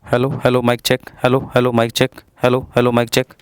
Hello hello mic check. Hello hello mic check. Hello hello mic check.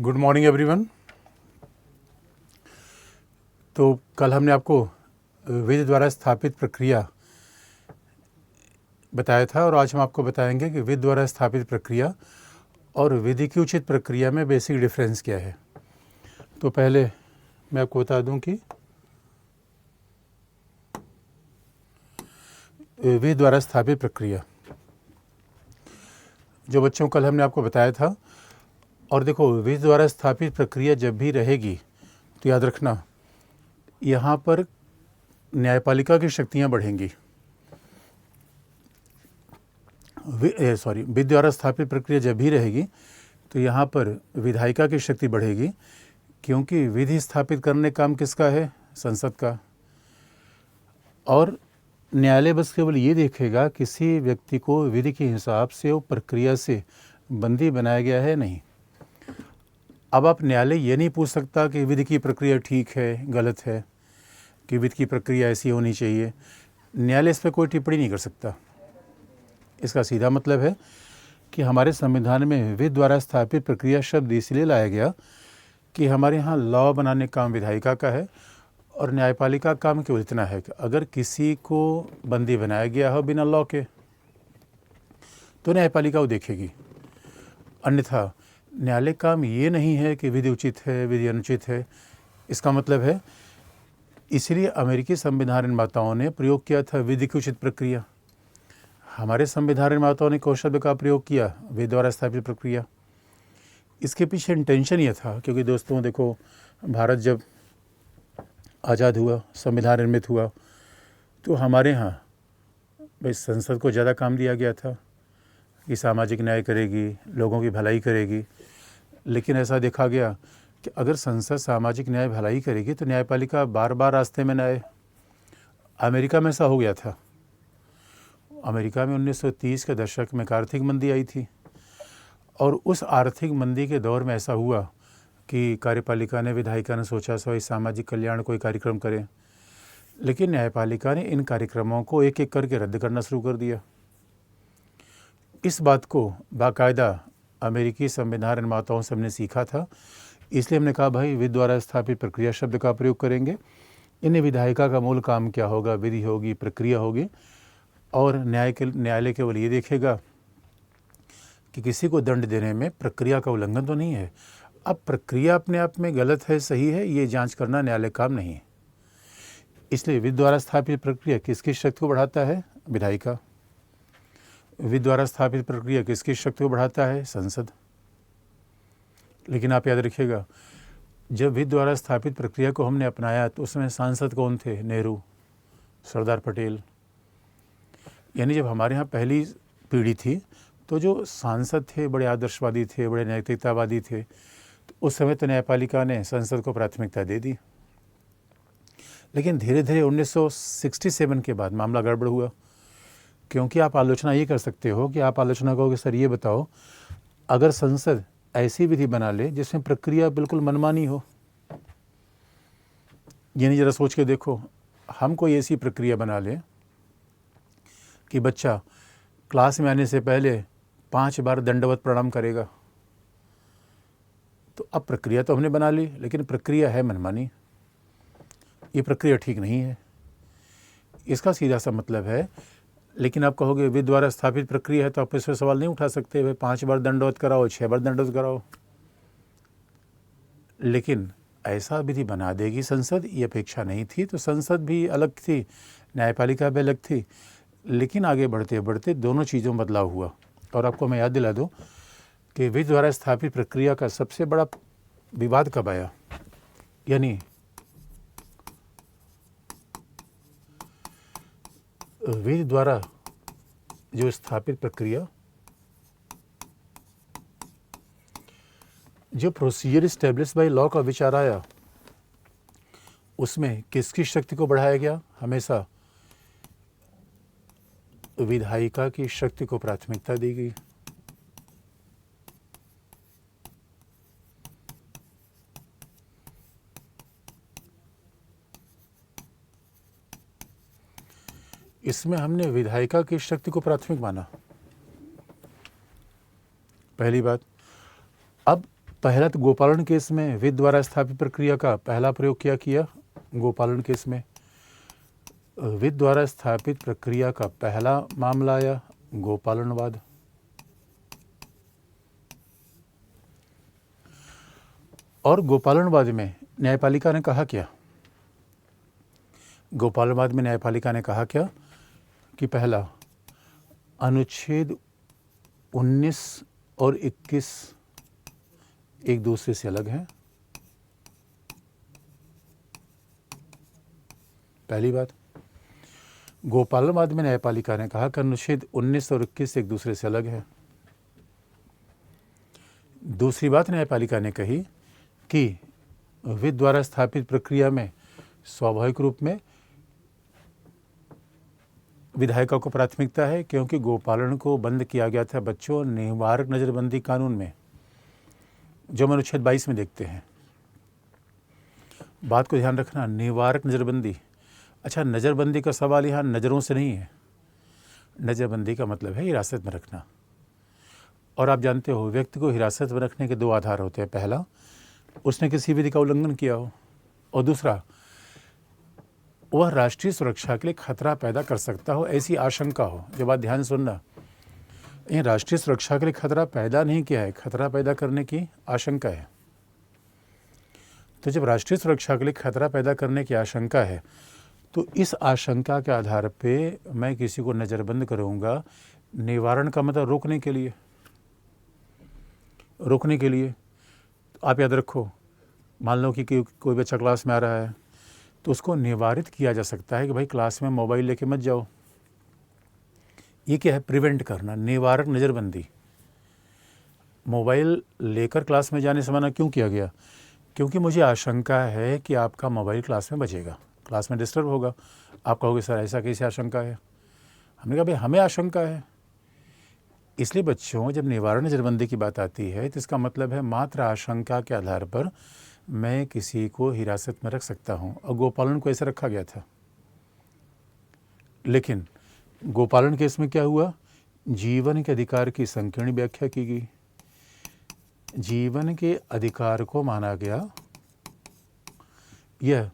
Good morning everyone. तो कल हमने आपको विधि द्वारा स्थापित प्रक्रिया बताया था और आज हम आपको बताएंगे कि विधि द्वारा स्थापित प्रक्रिया और विधि की उचित प्रक्रिया में बेसिक डिफरेंस क्या है। तो पहले मैं आपको बता दूं कि विधि द्वारा स्थापित प्रक्रिया जो बच्चों कल हमने आपको बताया था, और देखो विधि द्वारा स्थापित प्रक्रिया जब भी रहेगी तो याद रखना यहाँ पर न्यायपालिका की शक्तियाँ बढ़ेंगी। विधि द्वारा स्थापित प्रक्रिया जब भी रहेगी तो यहाँ पर विधायिका की शक्ति बढ़ेगी, क्योंकि विधि स्थापित करने काम किसका है? संसद का। और न्यायालय बस केवल ये देखेगा किसी व्यक्ति को विधि के हिसाब से वो प्रक्रिया से बंदी बनाया गया है नहीं। अब आप न्यायालय ये नहीं पूछ सकता कि विधि की प्रक्रिया ठीक है गलत है, कि विधि की प्रक्रिया ऐसी होनी चाहिए। न्यायालय इस पर कोई टिप्पणी नहीं कर सकता। इसका सीधा मतलब है कि हमारे संविधान में विधि द्वारा स्थापित प्रक्रिया शब्द इसलिए लाया गया कि हमारे यहाँ लॉ बनाने का काम विधायिका का है और न्यायपालिका का काम केवल इतना है कि अगर किसी को बंदी बनाया गया हो बिना लॉ के तो न्यायपालिका वो देखेगी। अन्यथा न्यायालय काम ये नहीं है कि विधि उचित है विधि अनुचित है। इसका मतलब है इसलिए अमेरिकी संविधान निर्माताओं ने प्रयोग किया था विधि की उचित प्रक्रिया। हमारे संविधान निर्माताओं ने कौन शब्द का प्रयोग किया? विधि द्वारा स्थापित प्रक्रिया। इसके पीछे इंटेंशन ये था क्योंकि दोस्तों देखो, भारत जब आज़ाद हुआ, संविधान निर्मित हुआ, तो हमारे यहाँ भाई संसद को ज़्यादा काम दिया गया था कि सामाजिक न्याय करेगी, लोगों की भलाई करेगी। लेकिन ऐसा देखा गया कि अगर संसद सामाजिक न्याय भलाई करेगी तो न्यायपालिका बार बार रास्ते में न आए। अमेरिका में ऐसा हो गया था। अमेरिका में 1930 के दशक में आर्थिक मंदी आई थी और उस आर्थिक मंदी के दौर में ऐसा हुआ कि कार्यपालिका ने, विधायिका ने सोचा सो सामाजिक कल्याण कोई कार्यक्रम करें, लेकिन न्यायपालिका ने इन कार्यक्रमों को एक एक करके रद्द करना शुरू कर दिया। इस बात को बाकायदा अमेरिकी संविधान निर्माताओं से हमने सीखा था, इसलिए हमने कहा भाई विधि द्वारा स्थापित प्रक्रिया शब्द का प्रयोग करेंगे। इन्हें विधायिका का मूल काम क्या होगा? विधि होगी, प्रक्रिया होगी, और न्यायालय केवल ये देखेगा कि किसी को दंड देने में प्रक्रिया का उल्लंघन तो नहीं है। अब प्रक्रिया अपने आप में गलत है सही है ये जांच करना न्यायालय काम नहीं है। इसलिए विधि द्वारा स्थापित प्रक्रिया किसकी शक्ति को बढ़ाता है? विधायिका। विधि द्वारा स्थापित प्रक्रिया किसकी शक्ति को बढ़ाता है? संसद। लेकिन आप याद रखिएगा, जब विधि द्वारा स्थापित प्रक्रिया को हमने अपनाया तो उसमें सांसद कौन थे? नेहरू, सरदार पटेल। यानी जब हमारे यहाँ पहली पीढ़ी थी तो जो सांसद थे बड़े आदर्शवादी थे, बड़े नैतिकतावादी थे, तो उस समय तो न्यायपालिका ने संसद को प्राथमिकता दे दी। लेकिन धीरे धीरे 1967 के बाद मामला गड़बड़ हुआ, क्योंकि आप आलोचना ये कर सकते हो कि आप आलोचना कहोगे सर ये बताओ, अगर संसद ऐसी विधि बना ले जिसमें प्रक्रिया बिल्कुल मनमानी हो, यानी ज़रा सोच के देखो, हम कोई ऐसी प्रक्रिया बना ले कि बच्चा क्लास में आने से पहले 5 बार दंडवत प्रणाम करेगा, तो अब प्रक्रिया तो हमने बना ली लेकिन प्रक्रिया है मनमानी। ये प्रक्रिया ठीक नहीं है। इसका सीधा सा मतलब है, लेकिन आप कहोगे विधि द्वारा स्थापित प्रक्रिया है तो आप इस पर सवाल नहीं उठा सकते, भाई 5 बार दंडवत कराओ, 6 बार दंडवत कराओ। लेकिन ऐसा विधि बना देगी संसद, ये अपेक्षा नहीं थी। तो संसद भी अलग थी, न्यायपालिका भी अलग थी, लेकिन आगे बढ़ते बढ़ते दोनों चीज़ों में बदलाव हुआ। और आपको मैं याद दिला दूं कि विधि द्वारा स्थापित प्रक्रिया का सबसे बड़ा विवाद कब आया? यानी विधि द्वारा जो स्थापित प्रक्रिया, जो प्रोसीजर स्टेब्लिश बाय लॉ का विचार आया, उसमें किसकी शक्ति को बढ़ाया गया? हमेशा विधायिका की शक्ति को प्राथमिकता दी गई। इसमें हमने विधायिका की शक्ति को प्राथमिक माना, पहली बात। अब पहला तो गोपालन केस में विधि द्वारा स्थापित प्रक्रिया का पहला प्रयोग क्या किया? गोपालन केस में विधि द्वारा स्थापित प्रक्रिया का पहला मामला आया गोपालनवाद। और गोपालनवाद में न्यायपालिका ने कहा क्या? गोपालनवाद में न्यायपालिका ने कहा क्या कि पहला, अनुच्छेद 19 और 21 एक दूसरे से अलग हैं। पहली बात, गोपालनवाद में न्यायपालिका ने कहा कि अनुच्छेद 19 और 21 एक दूसरे से अलग है। दूसरी बात न्यायपालिका ने कही कि विधि द्वारा स्थापित प्रक्रिया में स्वाभाविक रूप में विधायिका को प्राथमिकता है, क्योंकि गोपालन को बंद किया गया था बच्चों निवारक नज़रबंदी कानून में, जो हम अनुच्छेद 22 में देखते हैं। बात को ध्यान रखना, निवारक नज़रबंदी। अच्छा, नज़रबंदी का सवाल यहाँ नज़रों से नहीं है। नज़रबंदी का मतलब है हिरासत में रखना। और आप जानते हो व्यक्ति को हिरासत में रखने के दो आधार होते हैं। पहला, उसने किसी विधि का उल्लंघन किया हो, और दूसरा, वह राष्ट्रीय सुरक्षा के लिए खतरा पैदा कर सकता हो, ऐसी आशंका हो। ये बात ध्यान सुनना, ये राष्ट्रीय सुरक्षा के लिए खतरा पैदा नहीं किया है, खतरा पैदा करने की आशंका है। तो जब राष्ट्रीय सुरक्षा के लिए खतरा पैदा करने की आशंका है, तो इस आशंका के आधार पे मैं किसी को नज़रबंद करूँगा। निवारण का मतलब रोकने के लिए, रोकने के लिए। आप याद रखो, मान लो कि कोई बच्चा क्लास में आ रहा है, तो उसको निवारित किया जा सकता है कि भाई क्लास में मोबाइल लेके मत जाओ। ये क्या है? प्रिवेंट करना, निवारक नज़रबंदी। मोबाइल लेकर क्लास में जाने से मना क्यों किया गया? क्योंकि मुझे आशंका है कि आपका मोबाइल क्लास में बजेगा, क्लास में डिस्टर्ब होगा। आप कहोगे सर ऐसा कैसे आशंका है? हमने कहा भाई हमें आशंका है। इसलिए बच्चों, जब निवारण नज़रबंदी की बात आती है तो इसका मतलब है मात्र आशंका के आधार पर मैं किसी को हिरासत में रख सकता हूँ। और गोपालन को ऐसे रखा गया था। लेकिन गोपालन केस में क्या हुआ? जीवन के अधिकार की संकीर्ण व्याख्या की गई। जीवन के अधिकार को माना गया यह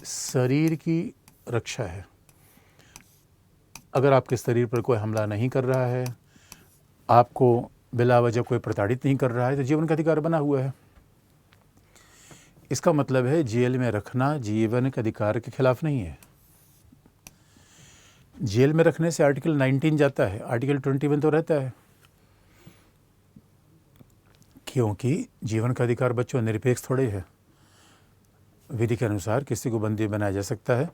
शरीर की रक्षा है। अगर आपके शरीर पर कोई हमला नहीं कर रहा है, आपको बिला वजह कोई प्रताड़ित नहीं कर रहा है, तो जीवन का अधिकार बना हुआ है। इसका मतलब है जेल में रखना जीवन के अधिकार के खिलाफ नहीं है। जेल में रखने से आर्टिकल 19 जाता है, आर्टिकल 21 तो रहता है। क्योंकि जीवन का अधिकार बच्चों निरपेक्ष थोड़े है, विधि के अनुसार किसी को बंदी बनाया जा सकता है।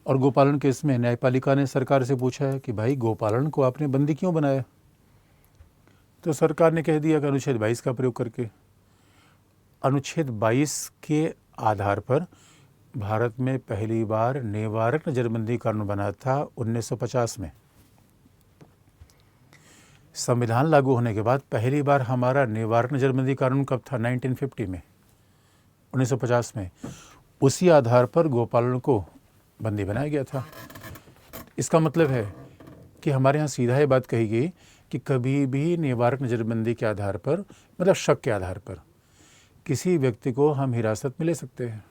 और गोपालन केस में न्यायपालिका ने सरकार से पूछा है कि भाई गोपालन को आपने बंदी क्यों बनाया? तो सरकार ने कह दिया कि अनुच्छेद 22 का प्रयोग करके। अनुच्छेद 22 के आधार पर भारत में पहली बार निवारक नज़रबंदी कानून बना था 1950 में। संविधान लागू होने के बाद पहली बार हमारा निवारक नज़रबंदी कानून कब था? 1950 में, 1950 में। उसी आधार पर गोपालन को बंदी बनाया गया था। इसका मतलब है कि हमारे यहाँ सीधा ये बात कही गई कि कभी भी निवारक नज़रबंदी के आधार पर, मतलब शक के आधार पर, किसी व्यक्ति को हम हिरासत में ले सकते हैं।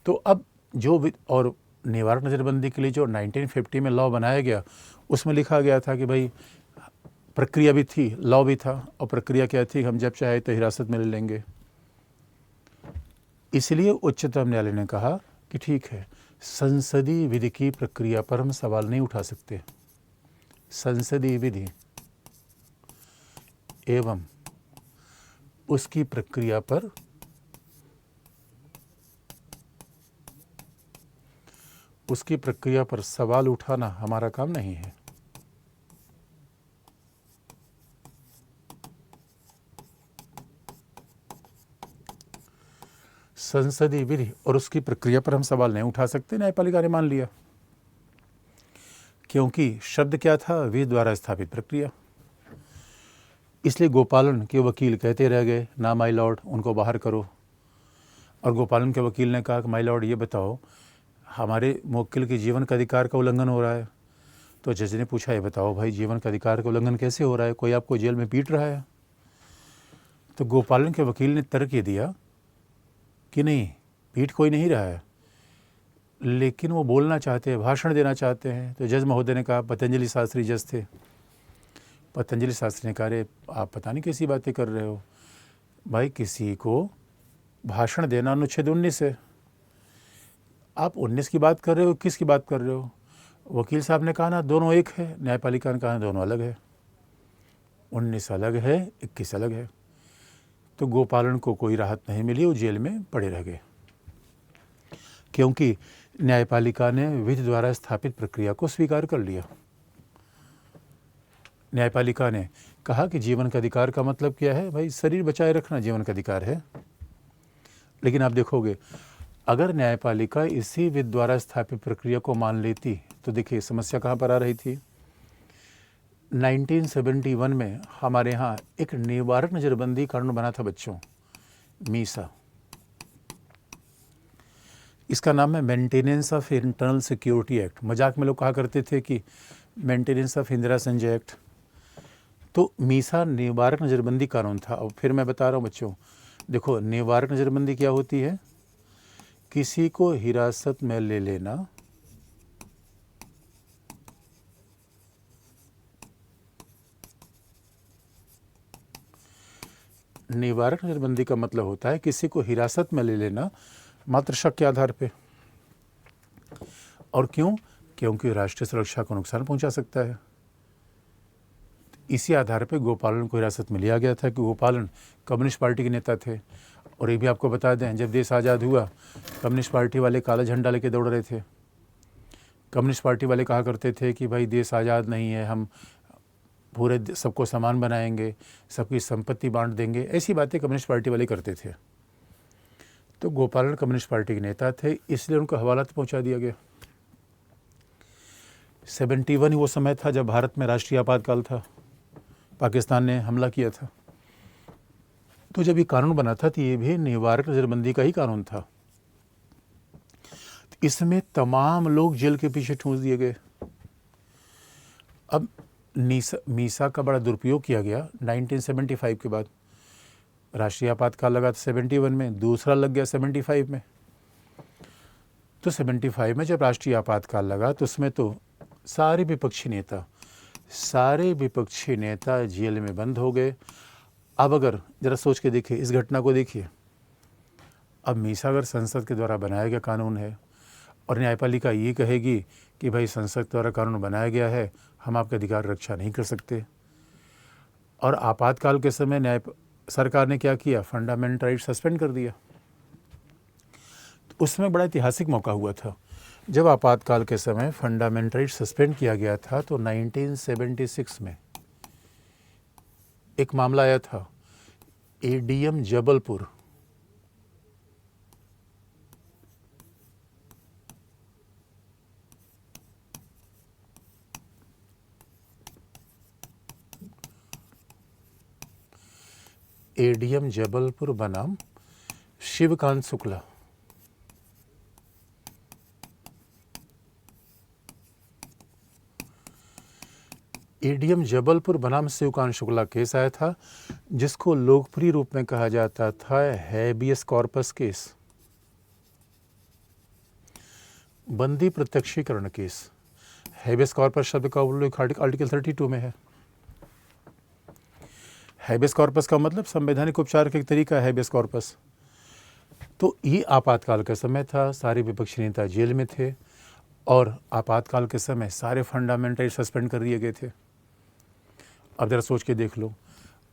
तो अब और निवारक नज़रबंदी के लिए जो 1950 में लॉ बनाया गया, उसमें लिखा गया था कि भाई प्रक्रिया भी थी, लॉ भी था, और प्रक्रिया क्या थी? हम जब चाहे तो हिरासत में ले लेंगे। इसलिए उच्चतम न्यायालय ने कहा कि ठीक है, संसदीय विधि की प्रक्रिया पर हम सवाल नहीं उठा सकते। संसदीय विधि एवं उसकी प्रक्रिया पर सवाल उठाना हमारा काम नहीं है। संसदीय विधि और उसकी प्रक्रिया पर हम सवाल नहीं उठा सकते, न्यायपालिका ने मान लिया। क्योंकि शब्द क्या था? विधि द्वारा स्थापित प्रक्रिया। इसलिए गोपालन के वकील कहते रह गए, ना माय लॉर्ड, उनको बाहर करो। और गोपालन के वकील ने कहा कि माय लॉर्ड ये बताओ, हमारे मुवक्किल के जीवन का अधिकार का उल्लंघन हो रहा है। तो जज ने पूछा, ये बताओ भाई जीवन का अधिकार का उल्लंघन कैसे हो रहा है? कोई आपको जेल में पीट रहा है? तो गोपालन के वकील ने तर्क ये दिया कि नहीं, पीट कोई नहीं रहा है, लेकिन वो बोलना चाहते हैं, भाषण देना चाहते हैं। तो जज महोदय ने कहा, पतंजलि शास्त्री जज थे, पतंजलि शास्त्री ने कहा, अरे आप पता नहीं कैसी बातें कर रहे हो भाई, किसी को भाषण देना अनुच्छेद 19 है, आप 19 की बात कर रहे हो, 21 की बात कर रहे हो। वकील साहब ने कहा ना दोनों एक है, न्यायपालिका ने कहा दोनों अलग है, 19 अलग है, 21 अलग है। तो गोपालन को कोई राहत नहीं मिली, वो जेल में पड़े रह गए, क्योंकि न्यायपालिका ने विधि द्वारा स्थापित प्रक्रिया को स्वीकार कर लिया। न्यायपालिका ने कहा कि जीवन का अधिकार का मतलब क्या है भाई, शरीर बचाए रखना जीवन का अधिकार है। लेकिन आप देखोगे, अगर न्यायपालिका इसी विधि द्वारा स्थापित प्रक्रिया को मान लेती तो देखिए समस्या कहाँ पर आ रही थी। 1971 में हमारे यहाँ एक निवारक नज़रबंदी कानून बना था बच्चों, मीसा। इसका नाम है maintenance of internal security act. मजाक में लोग कहा करते थे कि maintenance of Indira Sanjay act. तो मीसा निवारक नज़रबंदी कानून था। अब फिर मैं बता रहा हूँ बच्चों, देखो निवारक नज़रबंदी क्या होती है, किसी को हिरासत में ले लेना, निवारक नज़रबंदी का मतलब होता है किसी को हिरासत में ले लेना मात्र शक के आधार पे। और क्यों? क्योंकि राष्ट्रीय सुरक्षा को नुकसान पहुंचा सकता है। इसी आधार पे गोपालन को हिरासत में लिया गया था कि गोपालन कम्युनिस्ट पार्टी के नेता थे। और ये भी आपको बता दें, जब देश आज़ाद हुआ कम्युनिस्ट पार्टी वाले काला झंडा लेके दौड़ रहे थे। कम्युनिस्ट पार्टी वाले कहा करते थे कि भाई देश आज़ाद नहीं है, हम पूरे सबको समान बनाएंगे, सबकी संपत्ति बांट देंगे, ऐसी बातें कम्युनिस्ट पार्टी वाले करते थे। तो गोपालन कम्युनिस्ट पार्टी के नेता थे, इसलिए उनको हवालात पहुंचा दिया गया। 71 ही वो समय था जब भारत में राष्ट्रीय आपातकाल था, पाकिस्तान ने हमला किया था। तो जब ये कानून बना था तो ये भी निवारक नज़रबंदी का ही कानून था। इसमें तमाम लोग जेल के पीछे ठूंस दिए गए। अब मीसा का बड़ा दुरुपयोग किया गया 1975 के बाद। राष्ट्रीय आपातकाल लगा था 71 में, दूसरा लग गया 75 में। तो 75 में जब राष्ट्रीय आपातकाल लगा तो उसमें तो सारे विपक्षी नेता जेल में बंद हो गए। अब अगर जरा सोच के देखिए, इस घटना को देखिए, अब मीसा अगर संसद के द्वारा बनाया गया कानून है और न्यायपालिका ये कहेगी कि भाई संसद द्वारा कानून बनाया गया है, हम आपके अधिकार रक्षा नहीं कर सकते। और आपातकाल के समय सरकार ने क्या किया, फंडामेंटल राइट सस्पेंड कर दिया। तो उसमें बड़ा ऐतिहासिक मौका हुआ था जब आपातकाल के समय फंडामेंटल राइट सस्पेंड किया गया था। तो 1976 में एक मामला आया था, एडीएम जबलपुर। एडीएम जबलपुर बनाम शिवकांत शुक्ला। एडीएम जबलपुर बनाम शिवकांत शुक्ला केस आया था, जिसको लोकप्रिय रूप में कहा जाता था हैबियस कॉर्पस केस, बंदी प्रत्यक्षीकरण केस। हैबियस कॉर्पस शब्द का उल्लेख आर्टिकल 32 में है। हैबियस कॉर्पस का मतलब संवैधानिक उपचार का एक तरीका है हैबियस कॉर्पस। तो ये आपातकाल का समय था, सारे विपक्षी नेता जेल में थे और आपातकाल के समय सारे फंडामेंटल राइट सस्पेंड कर दिए गए थे। अब जरा सोच के देख लो,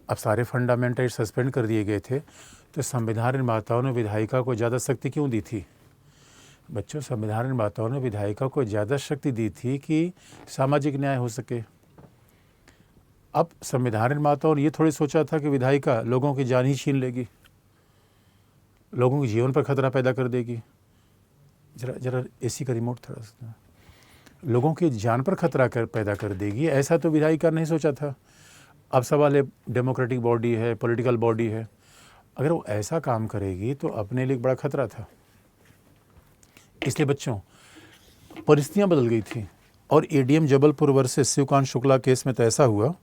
अब सारे फंडामेंटल राइट सस्पेंड कर दिए गए थे तो संविधान निर्माताओं ने विधायिका को ज़्यादा शक्ति क्यों दी थी? बच्चों, संविधान निर्माताओं ने विधायिका को ज़्यादा शक्ति दी थी कि सामाजिक न्याय हो सके। अब संविधान निर्माताओं ने ये थोड़ी सोचा था कि विधायिका लोगों की जान ही छीन लेगी, लोगों के जीवन पर खतरा पैदा कर देगी। जरा एसी का रिमोट थोड़ा सा, लोगों की जान पर खतरा पैदा कर देगी, ऐसा तो विधायिका नहीं सोचा था। अब सवाल है, डेमोक्रेटिक बॉडी है, पॉलिटिकल बॉडी है, अगर वो ऐसा काम करेगी तो अपने लिए बड़ा खतरा था। इसलिए बच्चों परिस्थितियां बदल गई थी और ADM Jabalpur versus Shivkant Shukla case में तो ऐसा हुआ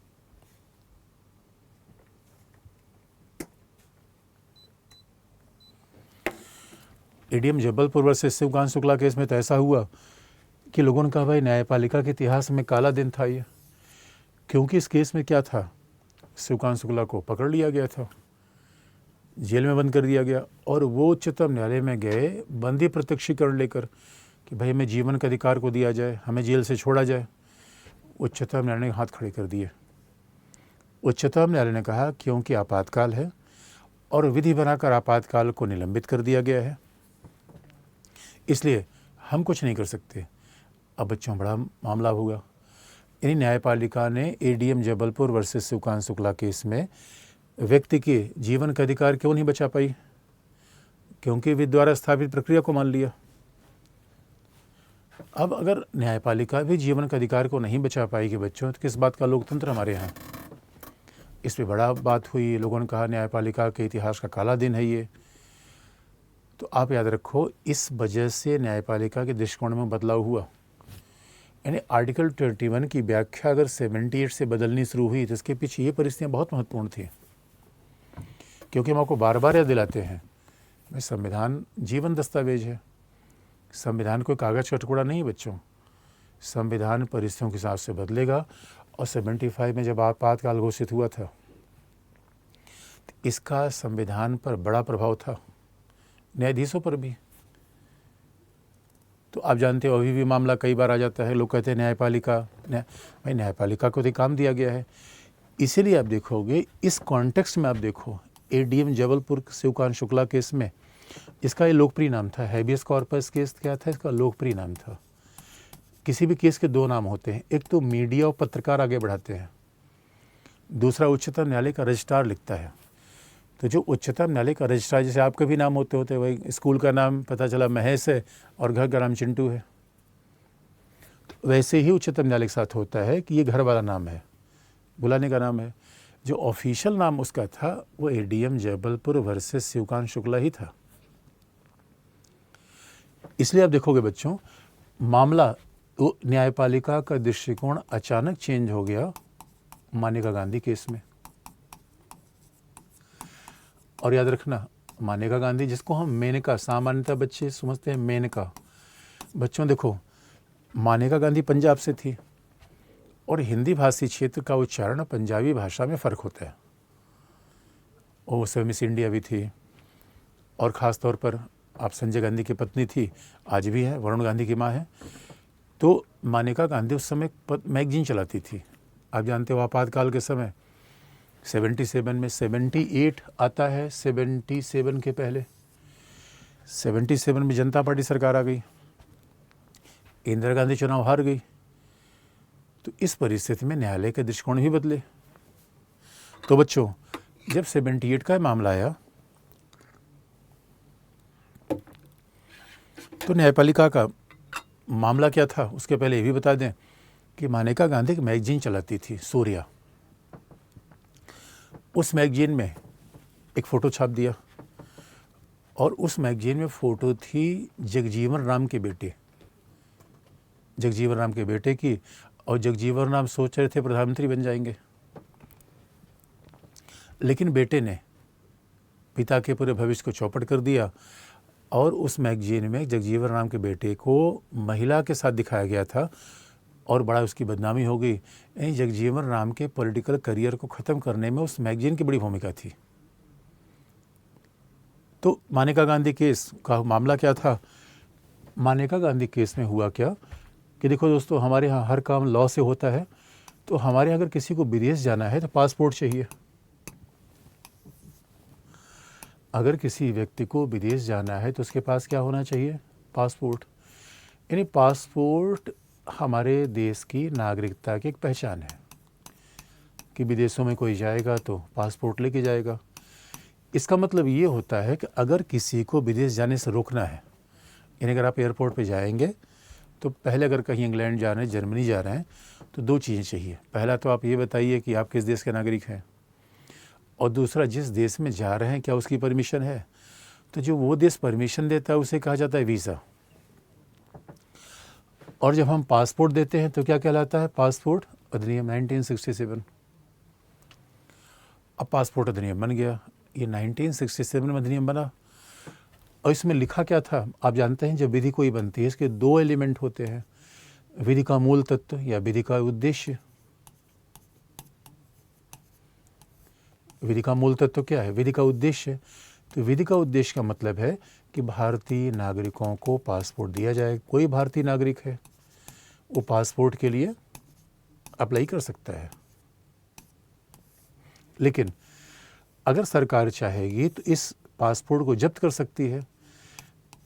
ADM Jabalpur versus Shivkant Shukla case में तो ऐसा हुआ कि लोगों ने कहा भाई न्यायपालिका के इतिहास में काला दिन था ये, क्योंकि इस केस में क्या था, शिवकांत शुक्ला को पकड़ लिया गया था, जेल में बंद कर दिया गया और वो उच्चतम न्यायालय में गए बंदी प्रत्यक्षीकरण लेकर कि भाई हमें जीवन के अधिकार को दिया जाए, हमें जेल से छोड़ा जाए। उच्चतम न्यायालय ने हाथ खड़े कर दिए। उच्चतम न्यायालय ने कहा क्योंकि आपातकाल है और विधि बनाकर आपातकाल को निलंबित कर दिया गया है, इसलिए हम कुछ नहीं कर सकते। अब बच्चों बड़ा मामला होगा। यानी न्यायपालिका ने ADM Jabalpur versus Shivkant Shukla case में व्यक्ति के जीवन का अधिकार क्यों नहीं बचा पाई? क्योंकि विधि द्वारा स्थापित प्रक्रिया को मान लिया। अब अगर न्यायपालिका भी जीवन का अधिकार को नहीं बचा पाएगी बच्चों, तो किस बात का लोकतंत्र हमारे यहाँ? इस पे बड़ा बात हुई, लोगों ने कहा न्यायपालिका के इतिहास का काला दिन है ये। तो आप याद रखो, इस वजह से न्यायपालिका के दृष्टिकोण में बदलाव हुआ। यानी आर्टिकल 21 की व्याख्या अगर 78 से बदलनी शुरू हुई तो इसके पीछे ये परिस्थितियाँ बहुत महत्वपूर्ण थी, क्योंकि हम आपको बार बार याद दिलाते हैं भाई संविधान जीवन दस्तावेज है। संविधान कोई कागज़ का टुकड़ा नहीं बच्चों। संविधान परिस्थितियों के हिसाब से बदलेगा। और 75 में जब आपातकाल घोषित हुआ था तो इसका संविधान पर बड़ा प्रभाव था, न्यायाधीशों पर भी। तो आप जानते हो अभी भी मामला कई बार आ जाता है, लोग कहते हैं भाई न्यायपालिका को तो काम दिया गया है। इसीलिए आप देखोगे इस कॉन्टेक्स्ट में, आप देखो एडीएम जबलपुर शिवकांत शुक्ला केस में इसका ये लोकप्रिय नाम था, हैबियस कॉर्पस केस क्या था, इसका लोकप्रिय नाम था। किसी भी केस के दो नाम होते हैं, एक तो मीडिया और पत्रकार आगे बढ़ाते हैं, दूसरा उच्चतम न्यायालय का रजिस्ट्रार लिखता है। तो जो उच्चतम न्यायालय का रजिस्ट्रार, जैसे आपके भी नाम होते वही स्कूल का नाम पता चला महेश है और घर का नाम चिंटू है, तो वैसे ही उच्चतम न्यायालय के साथ होता है कि ये घर वाला नाम है, बुलाने का नाम है। जो ऑफिशियल नाम उसका था वो एडीएम जबलपुर वर्सेस शिवकांत शुक्ला ही था। इसलिए आप देखोगे बच्चों, मामला तो न्यायपालिका का दृष्टिकोण अचानक चेंज हो गया मानेका गांधी केस में। और याद रखना, मानेका गांधी जिसको हम मेनका, सामान्यतः बच्चे समझते हैं मेनका। बच्चों देखो, मानेका गांधी पंजाब से थी और हिंदी भाषी क्षेत्र का उच्चारण पंजाबी भाषा में फ़र्क होता है। और उस समय मिस इंडिया भी थी और ख़ास तौर पर आप संजय गांधी की पत्नी थी, आज भी है, वरुण गांधी की माँ है। तो मानेका गांधी उस समय मैगजीन चलाती थी। आप जानते हो आपातकाल के समय 77 में 78 आता है, 77 के पहले 77 में जनता पार्टी सरकार आ गई, इंदिरा गांधी चुनाव हार गई। तो इस परिस्थिति में न्यायालय के दृष्टिकोण भी बदले। तो बच्चों, जब 78 का मामला आया तो न्यायपालिका का मामला क्या था, उसके पहले ये भी बता दें कि मानेका गांधी एक मैगजीन चलाती थी, सूर्या। उस मैगजीन में एक फ़ोटो छाप दिया और उस मैगजीन में फ़ोटो थी जगजीवन राम के बेटे, जगजीवन राम के बेटे की। और जगजीवन राम सोच रहे थे प्रधानमंत्री बन जाएंगे, लेकिन बेटे ने पिता के पूरे भविष्य को चौपट कर दिया। और उस मैगजीन में जगजीवन राम के बेटे को महिला के साथ दिखाया गया था और बड़ा उसकी बदनामी हो गई। जगजीवन राम के पॉलिटिकल करियर को ख़त्म करने में उस मैगजीन की बड़ी भूमिका थी। तो मानेका गांधी केस का मामला क्या था? मानेका गांधी केस में हुआ क्या कि देखो दोस्तों, हमारे यहाँ हर काम लॉ से होता है। तो हमारे यहाँ अगर किसी को विदेश जाना है तो पासपोर्ट चाहिए। अगर किसी व्यक्ति को विदेश जाना है तो उसके पास क्या होना चाहिए? पासपोर्ट। यानी पासपोर्ट हमारे देश की नागरिकता की एक पहचान है कि विदेशों में कोई जाएगा तो पासपोर्ट लेके जाएगा। इसका मतलब ये होता है कि अगर किसी को विदेश जाने से रोकना है, यानी अगर आप एयरपोर्ट पे जाएंगे तो पहले अगर कहीं इंग्लैंड जा रहे हैं, जर्मनी जा रहे हैं, तो दो चीज़ें चाहिए। पहला तो आप ये बताइए कि आप किस देश के नागरिक हैं, और दूसरा जिस देश में जा रहे हैं क्या उसकी परमिशन है। तो जो वो देश परमिशन देता है उसे कहा जाता है वीज़ा। और जब हम पासपोर्ट देते हैं तो क्या कहलाता है? पासपोर्ट अधिनियम 1967। अब पासपोर्ट अधिनियम बन गया, ये 1967 में अधिनियम बना। और इसमें लिखा क्या था आप जानते हैं? जब विधि कोई बनती है इसके दो एलिमेंट होते हैं, विधि का मूल तत्व या विधि का उद्देश्य। विधि का मूल तत्व क्या है? विधि का उद्देश्य। तो विधि का उद्देश्य का मतलब है कि भारतीय नागरिकों को पासपोर्ट दिया जाए। कोई भारतीय नागरिक है वो पासपोर्ट के लिए अप्लाई कर सकता है, लेकिन अगर सरकार चाहेगी तो इस पासपोर्ट को जब्त कर सकती है।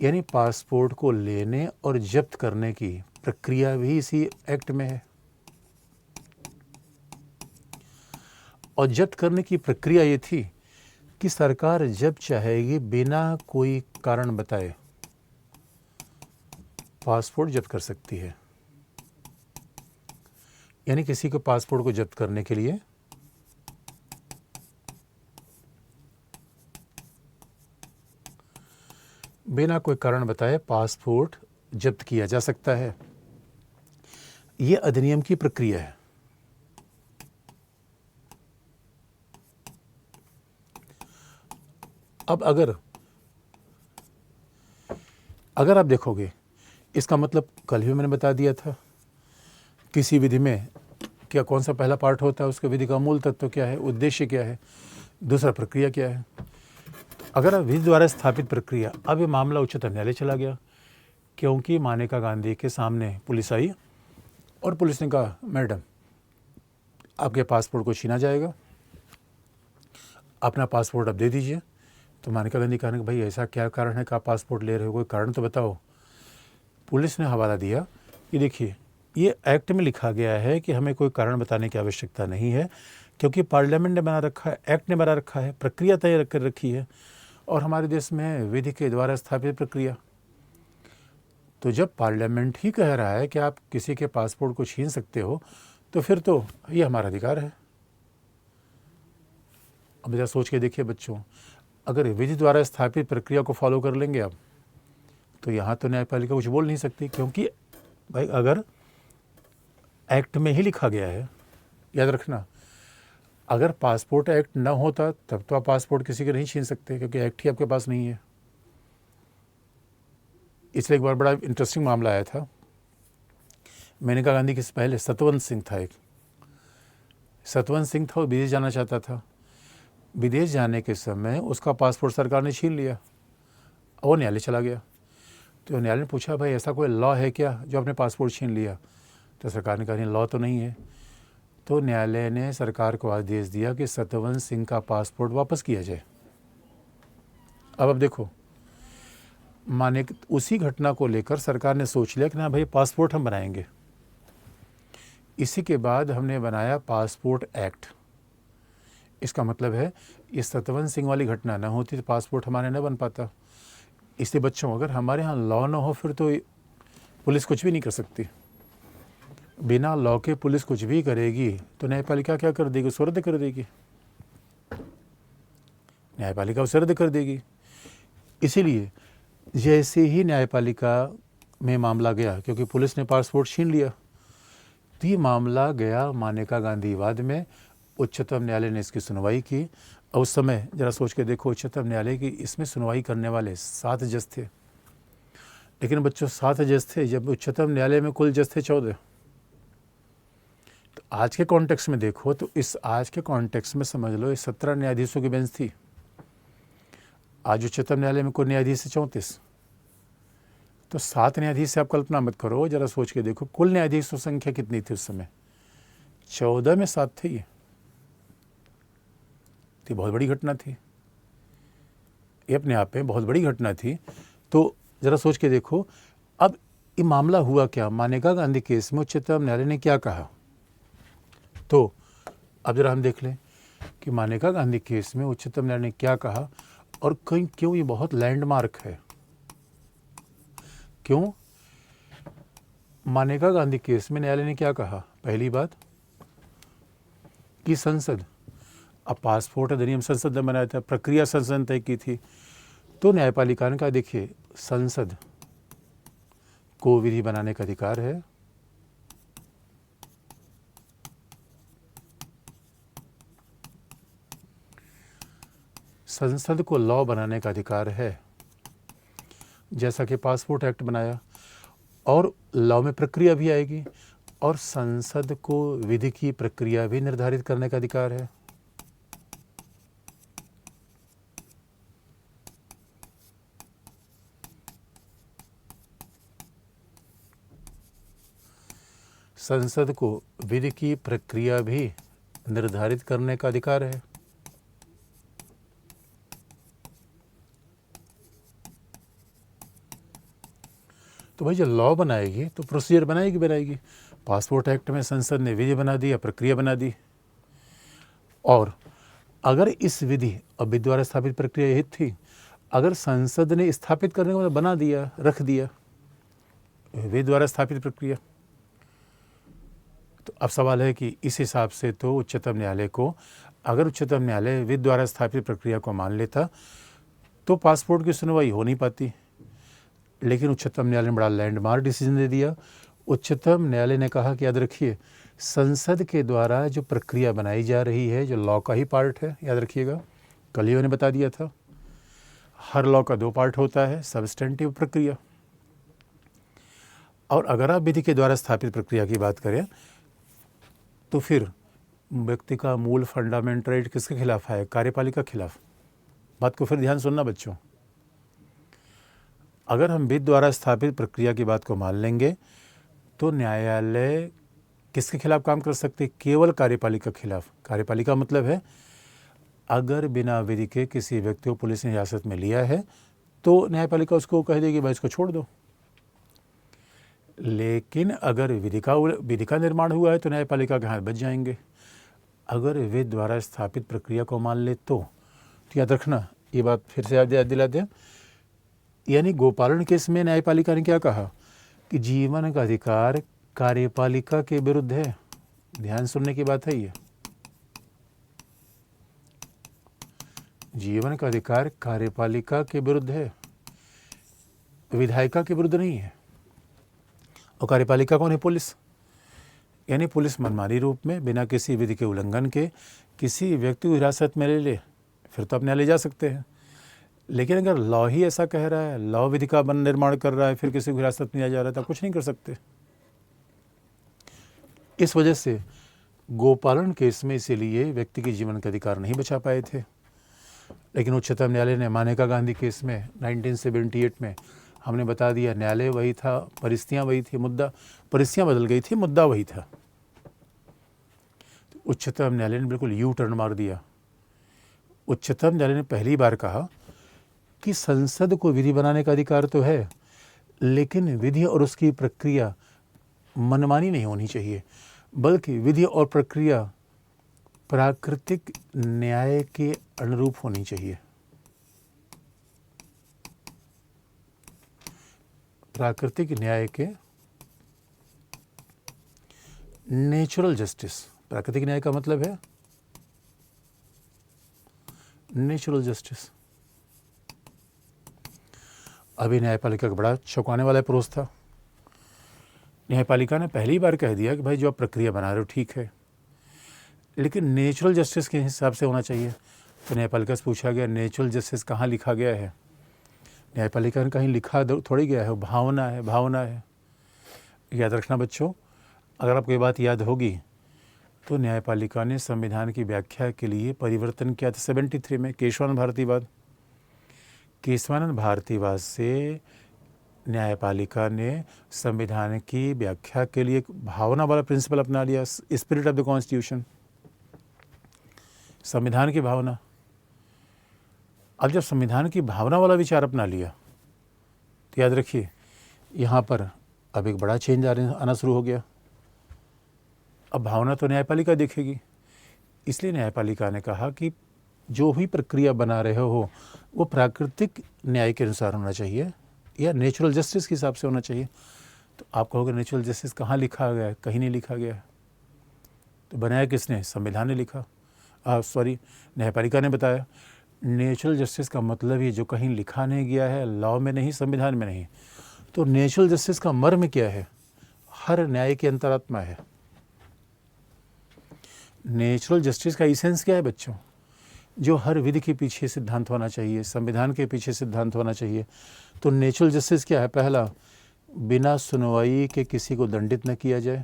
यानी पासपोर्ट को लेने और जब्त करने की प्रक्रिया भी इसी एक्ट में है। और जब्त करने की प्रक्रिया ये थी कि सरकार जब चाहेगी बिना कोई कारण बताए पासपोर्ट जब्त कर सकती है। यानी किसी के पासपोर्ट को जब्त करने के लिए बिना कोई कारण बताए पासपोर्ट जब्त किया जा सकता है। ये अधिनियम की प्रक्रिया है। अब अगर आप देखोगे, इसका मतलब कल भी मैंने बता दिया था, किसी विधि में क्या कौन सा पहला पार्ट होता है, उसके विधि का मूल तत्व क्या है, उद्देश्य क्या है, दूसरा प्रक्रिया क्या है। अगर आप विधि द्वारा स्थापित प्रक्रिया, अब ये मामला उच्चतम न्यायालय चला गया, क्योंकि मानेका गांधी के सामने पुलिस आई और पुलिस ने कहा मैडम आपके पासपोर्ट को छीना जाएगा, अपना पासपोर्ट आप दे दीजिए। तो मानेका गांधी कहने कि भाई ऐसा क्या कारण है कि आप पासपोर्ट ले रहे हो, कोई कारण तो बताओ। पुलिस ने हवाला दिया कि देखिए ये एक्ट में लिखा गया है कि हमें कोई कारण बताने की आवश्यकता नहीं है, क्योंकि पार्लियामेंट ने बना रखा है, एक्ट ने बना रखा है, प्रक्रिया तय कर रखी है और हमारे देश में विधि के द्वारा स्थापित प्रक्रिया। तो जब पार्लियामेंट ही कह रहा है कि आप किसी के पासपोर्ट को छीन सकते हो तो फिर तो ये हमारा अधिकार है। अब जरा सोच के देखिए बच्चों, अगर विधि द्वारा स्थापित प्रक्रिया को फॉलो कर लेंगे आप, तो यहाँ तो न्यायपालिका कुछ बोल नहीं सकती, क्योंकि भाई अगर एक्ट में ही लिखा गया है, याद रखना, अगर पासपोर्ट एक्ट ना होता तब तो आप पासपोर्ट किसी के नहीं छीन सकते, क्योंकि एक्ट ही आपके पास नहीं है। इसलिए एक बार बड़ा इंटरेस्टिंग मामला आया था। मेनका गांधी के पहले सतवंत सिंह था, एक सतवंत सिंह था, वो विदेश जाना चाहता था। विदेश जाने के समय उसका पासपोर्ट सरकार ने छीन लिया और वो न्यायालय चला गया। तो न्यायालय ने पूछा भाई ऐसा कोई लॉ है क्या जो आपने पासपोर्ट छीन लिया? तो सरकार ने कहा नहीं, लॉ तो नहीं है। तो न्यायालय ने सरकार को आदेश दिया कि सतवंत सिंह का पासपोर्ट वापस किया जाए। अब देखो, माने उसी घटना को लेकर सरकार ने सोच लिया कि ना भाई पासपोर्ट हम बनाएंगे। इसी के बाद हमने बनाया पासपोर्ट एक्ट। इसका मतलब है ये सतवंत सिंह वाली घटना ना होती तो पासपोर्ट हमारे न बन पाता। इसलिए बच्चों, अगर हमारे यहाँ लॉ ना हो फिर तो पुलिस कुछ भी नहीं कर सकती। बिना लॉ के पुलिस कुछ भी करेगी तो न्यायपालिका क्या कर देगी? उसे रद्द कर देगी। न्यायपालिका उसे रद्द कर देगी। इसीलिए जैसे ही न्यायपालिका में मामला गया, क्योंकि पुलिस ने पासपोर्ट छीन लिया, तो ये मामला गया मानेका गांधी वाद में। उच्चतम न्यायालय ने इसकी सुनवाई की और उस समय जरा सोच के देखो, उच्चतम न्यायालय की इसमें सुनवाई करने वाले 7 जज थे। लेकिन बच्चों 7 जज थे, जब उच्चतम न्यायालय में कुल जज थे 14। तो आज के कॉन्टेक्स्ट में देखो तो इस आज के कॉन्टेक्स्ट में समझ लो ये 17 न्यायाधीशों की बेंच थी। आज उच्चतम न्यायालय में कुल न्यायाधीश है 34। तो 7 न्यायाधीश से आप कल्पना मत करो, जरा सोच के देखो कुल न्यायाधीशों संख्या कितनी थी उस समय? 14 में 7 थे। ये बहुत बड़ी घटना थी, ये अपने आप में बहुत बड़ी घटना थी। तो जरा सोच के देखो, अब ये मामला हुआ क्या? मानेका गांधी केस में उच्चतम न्यायालय ने क्या कहा? तो अब जरा हम देख लें कि मानेका गांधी केस में उच्चतम न्यायालय ने क्या कहा और क्यों ये बहुत लैंडमार्क है। क्यों? मानेका गांधी केस में न्यायालय ने क्या कहा? पहली बात कि संसद, अब पासपोर्ट अधिनियम संसद ने बनाया था, प्रक्रिया संसद ने तय की थी। तो न्यायपालिका ने कहा देखिए संसद को विधि बनाने का अधिकार है, संसद को लॉ बनाने का अधिकार है। जैसा कि पासपोर्ट एक्ट बनाया, और लॉ में प्रक्रिया भी आएगी, और संसद को विधि की प्रक्रिया भी निर्धारित करने का अधिकार है। संसद को विधि की प्रक्रिया भी निर्धारित करने का अधिकार है। तो भाई जब लॉ बनाएगी तो प्रोसीजर बनाएगी। पासपोर्ट एक्ट में संसद ने विधि बना दी या प्रक्रिया बना दी, और अगर इस विधि और विधि द्वारा स्थापित प्रक्रिया यही थी, अगर संसद ने स्थापित करने का मतलब बना दिया, रख दिया, विधि द्वारा स्थापित प्रक्रिया, तो अब सवाल है कि इस हिसाब से तो उच्चतम न्यायालय को, अगर उच्चतम न्यायालय विधि द्वारा स्थापित प्रक्रिया को मान लेता तो पासपोर्ट की सुनवाई हो नहीं पाती। लेकिन उच्चतम न्यायालय ने बड़ा लैंडमार्क डिसीजन दे दिया। उच्चतम न्यायालय ने कहा कि याद रखिए, संसद के द्वारा जो प्रक्रिया बनाई जा रही है, जो लॉ का ही पार्ट है, याद रखिएगा, कल ही मैंने बता दिया था, हर लॉ का 2 पार्ट होता है, सब्सटेंटिव प्रक्रिया, और अगर आप विधि के द्वारा स्थापित प्रक्रिया की बात करें तो फिर व्यक्ति का मूल फंडामेंटल राइट किसके खिलाफ है? कार्यपालिका के खिलाफ। बात को फिर ध्यान सुनना बच्चों, अगर हम विधि द्वारा स्थापित प्रक्रिया की बात को मान लेंगे तो न्यायालय किसके खिलाफ काम कर सकते? केवल कार्यपालिका के खिलाफ। कार्यपालिका मतलब है अगर बिना विधि के किसी व्यक्ति को पुलिस ने हिरासत में लिया है तो न्यायपालिका उसको कह देगी भाई इसको छोड़ दो। लेकिन अगर विधि का निर्माण हुआ है तो न्यायपालिका के हाथ बच जाएंगे। अगर विधि द्वारा स्थापित प्रक्रिया को मान ले तो याद रखना, ये बात फिर से याद दिला दें, यानी गोपालन केस में न्यायपालिका ने क्या कहा कि जीवन का अधिकार कार्यपालिका के विरुद्ध है। ध्यान सुनने की बात है ये, जीवन का अधिकार कार्यपालिका के विरुद्ध है, विधायिका के विरुद्ध नहीं है। और कार्यपालिका कौन है? पुलिस। यानी पुलिस मनमानी रूप में बिना किसी विधि के उल्लंघन के किसी व्यक्ति को हिरासत में ले फिर तो अपने ले जा सकते हैं। लेकिन अगर लॉ ही ऐसा कह रहा है, लॉ विधि का निर्माण कर रहा है, फिर किसी को हिरासत में लिया जा रहा है तो कुछ नहीं कर सकते। इस वजह से गोपालन केस में इसीलिए व्यक्ति के जीवन का अधिकार नहीं बचा पाए थे। लेकिन उच्चतम न्यायालय ने मानेका गांधी केस में 1978 में हमने बता दिया, न्यायालय वही था, परिस्थितियाँ वही थी, परिस्थितियाँ बदल गई थी, मुद्दा वही था। तो उच्चतम न्यायालय ने बिल्कुल यू टर्न मार दिया। उच्चतम न्यायालय ने पहली बार कहा कि संसद को विधि बनाने का अधिकार तो है, लेकिन विधि और उसकी प्रक्रिया मनमानी नहीं होनी चाहिए, बल्कि विधि और प्रक्रिया प्राकृतिक न्याय के अनुरूप होनी चाहिए। प्राकृतिक न्याय के, नेचुरल जस्टिस। प्राकृतिक न्याय का मतलब है नेचुरल जस्टिस। अभी न्यायपालिका का बड़ा चौंकाने वाला प्रोस था। न्यायपालिका ने पहली बार कह दिया कि भाई जो आप प्रक्रिया बना रहे हो ठीक है, लेकिन नेचुरल जस्टिस के हिसाब से होना चाहिए। तो न्यायपालिका से पूछा गया नेचुरल जस्टिस कहाँ लिखा गया है? न्यायपालिका ने कहीं लिखा थोड़ी गया है, भावना है, भावना है। याद रखना बच्चों, अगर आपको ये बात याद होगी तो न्यायपालिका ने संविधान की व्याख्या के लिए परिवर्तन किया था 73 में, केशवानंद भारतीवाद। केशवानंद भारतीवाद से न्यायपालिका ने संविधान की व्याख्या के लिए एक भावना वाला प्रिंसिपल अपना लिया, स्पिरिट ऑफ द कॉन्स्टिट्यूशन, संविधान की भावना। अब जब संविधान की भावना वाला विचार अपना लिया तो याद रखिए यहाँ पर अब एक बड़ा चेंज आना शुरू हो गया। अब भावना तो न्यायपालिका देखेगी, इसलिए न्यायपालिका ने कहा कि जो भी प्रक्रिया बना रहे हो वो प्राकृतिक न्याय के अनुसार होना चाहिए या नेचुरल जस्टिस के हिसाब से होना चाहिए। तो आप कहोगे नेचुरल जस्टिस कहाँ लिखा गया है? कहीं नहीं लिखा गया है। तो बनाया किसने? संविधान ने लिखा, न्यायपालिका ने बताया। नेचुरल जस्टिस का मतलब ये जो कहीं लिखा नहीं गया है, लॉ में नहीं, संविधान में नहीं। तो नेचुरल जस्टिस का मर्म क्या है? हर न्याय की अंतरात्मा है। नेचुरल जस्टिस का इसेंस क्या है बच्चों? जो हर विधि के पीछे सिद्धांत होना चाहिए, संविधान के पीछे सिद्धांत होना चाहिए। तो नेचुरल जस्टिस क्या है? पहला, बिना सुनवाई के किसी को दंडित न किया जाए,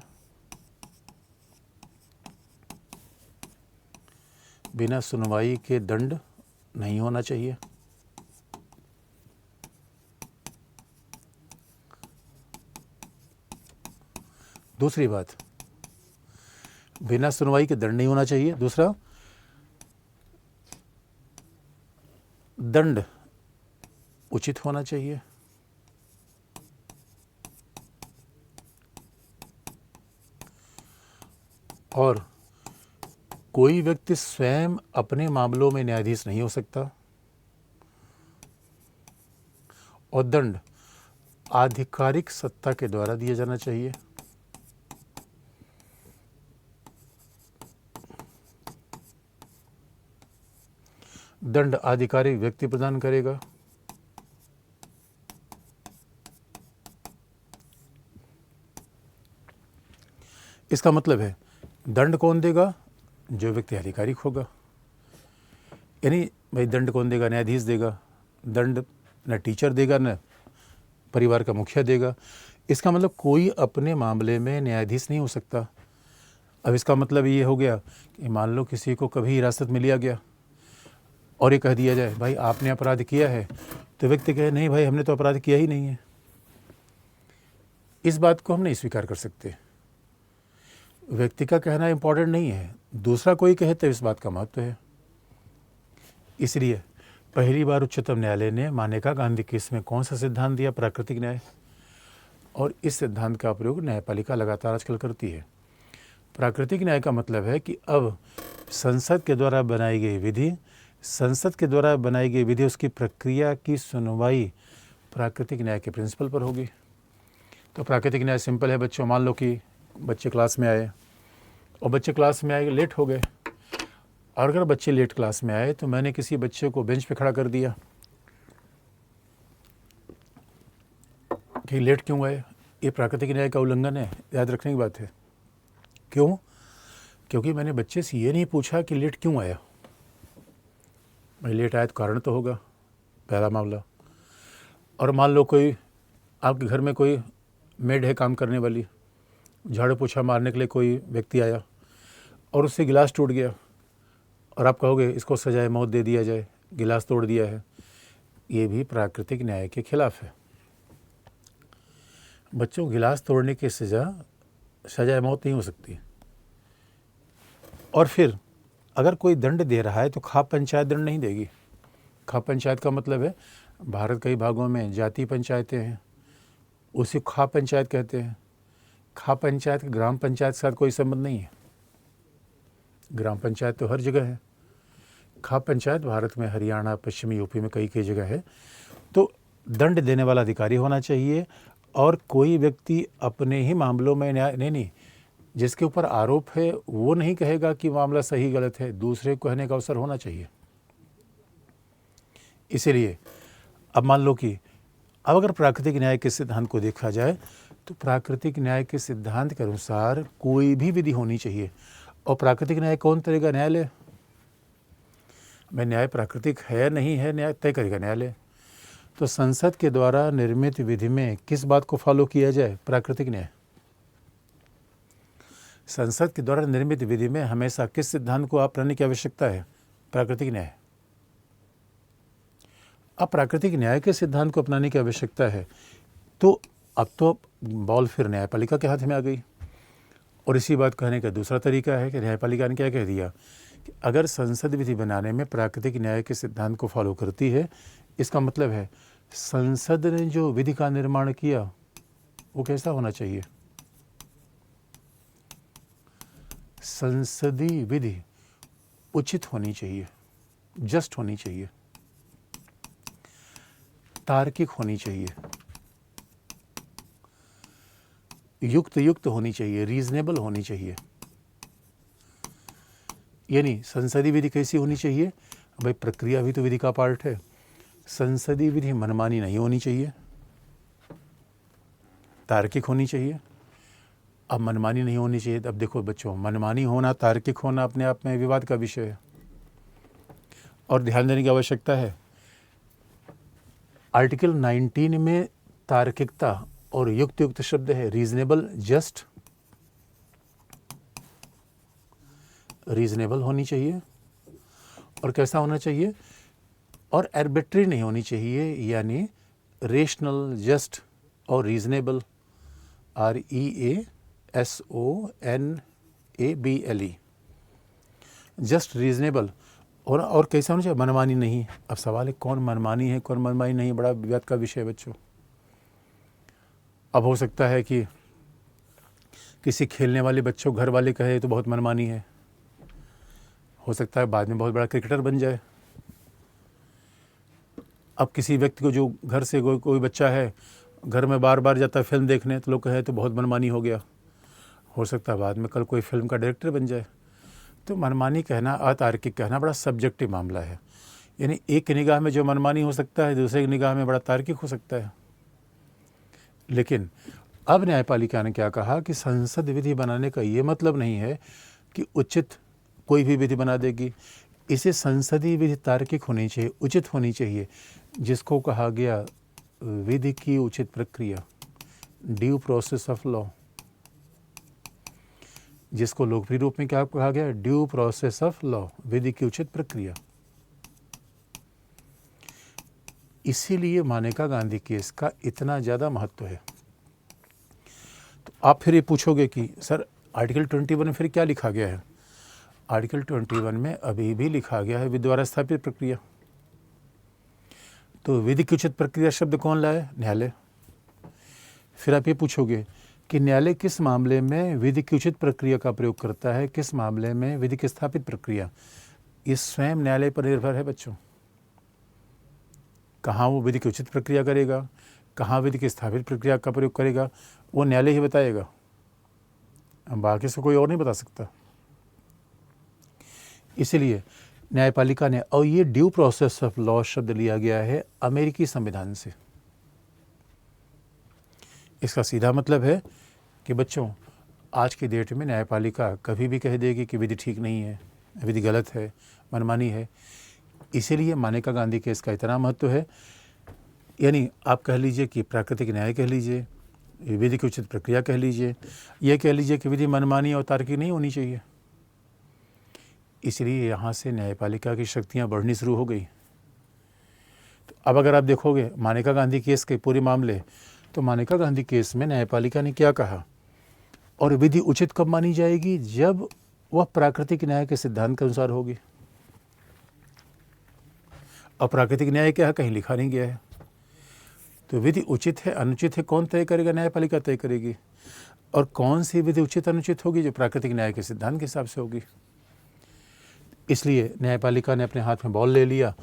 बिना सुनवाई के दंड नहीं होना चाहिए। दूसरी बात, बिना सुनवाई के दंड नहीं होना चाहिए। दूसरा, दंड उचित होना चाहिए। और कोई व्यक्ति स्वयं अपने मामलों में न्यायाधीश नहीं हो सकता। और दंड आधिकारिक सत्ता के द्वारा दिया जाना चाहिए। दंड आधिकारिक व्यक्ति प्रदान करेगा। इसका मतलब है दंड कौन देगा? जो व्यक्ति आधिकारिक होगा। यानी भाई दंड कौन देगा? न्यायाधीश देगा। दंड न टीचर देगा न परिवार का मुखिया देगा। इसका मतलब कोई अपने मामले में न्यायाधीश नहीं हो सकता। अब इसका मतलब ये हो गया कि मान लो किसी को कभी हिरासत में लिया गया और ये कह दिया जाए भाई आपने अपराध किया है, तो व्यक्ति कहे नहीं भाई हमने तो अपराध किया ही नहीं है। इस बात को हम नहीं स्वीकार कर सकते। व्यक्ति का कहना इंपॉर्टेंट नहीं है, दूसरा कोई कहे तो इस बात का महत्व है। इसलिए पहली बार उच्चतम न्यायालय ने मानेका गांधी केस में कौन सा सिद्धांत दिया? प्राकृतिक न्याय। और इस सिद्धांत का प्रयोग न्यायपालिका लगातार आजकल करती है। प्राकृतिक न्याय का मतलब है कि अब संसद के द्वारा बनाई गई विधि, उसकी प्रक्रिया की सुनवाई प्राकृतिक न्याय के प्रिंसिपल पर होगी। तो प्राकृतिक न्याय सिंपल है बच्चों। मान लो कि बच्चे क्लास में आए और बच्चे क्लास में आए लेट हो गए, और अगर बच्चे लेट क्लास में आए तो मैंने किसी बच्चे को बेंच पे खड़ा कर दिया कि लेट क्यों आए, ये प्राकृतिक न्याय का उल्लंघन है। याद रखने की बात है। क्यों? क्योंकि मैंने बच्चे से ये नहीं पूछा कि लेट क्यों आया। भाई लेट आया तो कारण तो होगा, पहला मामला। और मान लो कोई आपके घर में कोई मेड है काम करने वाली, झाड़ू पोछा मारने के लिए कोई व्यक्ति आया और उससे गिलास टूट गया, और आप कहोगे इसको सजाए मौत दे दिया जाए, गिलास तोड़ दिया है। ये भी प्राकृतिक न्याय के खिलाफ है। बच्चों, गिलास तोड़ने की सजाए मौत नहीं हो सकती। और फिर अगर कोई दंड दे रहा है तो खाप पंचायत दंड नहीं देगी। खाप पंचायत का मतलब है, भारत कई भागों में जाति पंचायतें हैं, उसी खाप पंचायत कहते हैं। खाप पंचायत ग्राम पंचायत के साथ कोई संबंध नहीं है। ग्राम पंचायत तो हर जगह है। खाप पंचायत भारत में हरियाणा, पश्चिमी यूपी में कई कई जगह है। तो दंड देने वाला अधिकारी होना चाहिए, और कोई व्यक्ति अपने ही मामलों में नहीं, जिसके ऊपर आरोप है वो नहीं कहेगा कि मामला सही गलत है, दूसरे को कहने का अवसर होना चाहिए। इसीलिए अब मान लो कि अब अगर प्राकृतिक न्याय के सिद्धांत को देखा जाए तो प्राकृतिक न्याय के सिद्धांत के अनुसार कोई भी विधि होनी चाहिए। और प्राकृतिक न्याय कौन करेगा? न्यायालय। मैं न्याय प्राकृतिक है नहीं है, न्याय तय करेगा न्यायालय। तो संसद के द्वारा निर्मित विधि में किस बात को फॉलो किया जाए? प्राकृतिक न्याय। संसद के द्वारा निर्मित विधि में हमेशा किस सिद्धांत को अपनाने की आवश्यकता है? प्राकृतिक न्याय। अब प्राकृतिक न्याय के सिद्धांत को अपनाने की आवश्यकता है, तो अब तो बॉल फिर न्यायपालिका के हाथ में आ गई। और इसी बात कहने का दूसरा तरीका है कि न्यायपालिका ने क्या कह दिया कि अगर संसद विधि बनाने में प्राकृतिक न्याय के सिद्धांत को फॉलो करती है, इसका मतलब है संसद ने जो विधि का निर्माण किया वो कैसा होना चाहिए? संसदीय विधि उचित होनी चाहिए, जस्ट होनी चाहिए, तार्किक होनी चाहिए, युक्त होनी चाहिए, रीजनेबल होनी चाहिए। यानी संसदीय विधि कैसी होनी चाहिए? भाई प्रक्रिया भी तो विधि का पार्ट है। संसदीय विधि मनमानी नहीं होनी चाहिए, तार्किक होनी चाहिए। अब मनमानी नहीं होनी चाहिए। अब देखो बच्चों, मनमानी होना, तार्किक होना अपने आप में विवाद का विषय है। और ध्यान देने की आवश्यकता है, आर्टिकल 19 में तार्किकता और युक्त शब्द है रीजनेबल, जस्ट, रीजनेबल होनी चाहिए और कैसा होना चाहिए, और आर्बिट्री नहीं होनी चाहिए, यानी रेशनल, जस्ट और रीजनेबल, REASONABLE, जस्ट, रीजनेबल। और कैसा होना चाहिए, मनमानी नहीं। अब सवाल है कौन मनमानी है कौन मनमानी नहीं, बड़ा विवाद का विषय है बच्चों। अब हो सकता है कि किसी खेलने वाले बच्चों घर वाले कहे तो बहुत मनमानी है, हो सकता है बाद में बहुत बड़ा क्रिकेटर बन जाए। अब किसी व्यक्ति को जो घर से कोई बच्चा है घर में बार बार जाता है फिल्म देखने, तो लोग कहे तो बहुत मनमानी हो गया, हो सकता है बाद में कल कोई फिल्म का डायरेक्टर बन जाए। तो मनमानी कहना, अतार्किक कहना बड़ा सब्जेक्टिव मामला है, यानी एक की निगाह में जो मनमानी हो सकता है दूसरे की निगाह में बड़ा तार्किक हो सकता है। लेकिन अब न्यायपालिका ने क्या कहा कि संसद विधि बनाने का ये मतलब नहीं है कि उचित कोई भी विधि बना देगी, इसे संसदीय विधि तार्किक होनी चाहिए, उचित होनी चाहिए, जिसको कहा गया विधि की उचित प्रक्रिया, ड्यू प्रोसेस ऑफ लॉ, जिसको लोकप्रिय रूप में क्या कहा गया, ड्यू प्रोसेस ऑफ लॉ, विधि की उचित प्रक्रिया। इसीलिए मानेका गांधी केस का इतना ज़्यादा महत्व है। तो आप फिर ये पूछोगे कि सर आर्टिकल 21 में फिर क्या लिखा गया है? आर्टिकल 21 में अभी भी लिखा गया है विधि द्वारा स्थापित प्रक्रिया। तो विधि की उचित प्रक्रिया शब्द कौन लाए? न्यायालय। फिर आप ये पूछोगे कि न्यायालय किस मामले में विधि की उचित प्रक्रिया का प्रयोग करता है, किस मामले में विधि की स्थापित प्रक्रिया? ये स्वयं न्यायालय पर निर्भर है बच्चों, कहाँ वो विधि की उचित प्रक्रिया करेगा, कहाँ विधि की स्थापित प्रक्रिया का प्रयोग करेगा, वो न्यायालय ही बताएगा, बाकी से कोई और नहीं बता सकता। इसलिए न्यायपालिका ने, और ये ड्यू प्रोसेस ऑफ लॉ शब्द लिया गया है अमेरिकी संविधान से। इसका सीधा मतलब है कि बच्चों आज की डेट में न्यायपालिका कभी भी कह देगी कि विधि ठीक नहीं है, विधि गलत है, मनमानी है। इसीलिए मानेका गांधी केस का इतना महत्व है। यानी आप कह लीजिए कि प्राकृतिक न्याय कह लीजिए, विधि की उचित प्रक्रिया कह लीजिए, यह कह लीजिए कि विधि मनमानी और तार्किक नहीं होनी चाहिए। इसलिए यहाँ से न्यायपालिका की शक्तियाँ बढ़नी शुरू हो गई। तो अब अगर आप देखोगे मानेका गांधी केस के पूरे मामले, तो मानेका गांधी केस में न्यायपालिका ने क्या कहा, और विधि उचित कब मानी जाएगी? जब वह प्राकृतिक न्याय के सिद्धांत के अनुसार होगी। और प्राकृतिक न्याय क्या है, कहीं लिखा नहीं गया है। तो विधि उचित है अनुचित है कौन तय करेगा? न्यायपालिका तय करेगी। और कौन सी विधि उचित अनुचित होगी? जो प्राकृतिक न्याय के सिद्धांत के हिसाब से होगी। इसलिए न्यायपालिका ने अपने हाथ में बॉल ले लिया।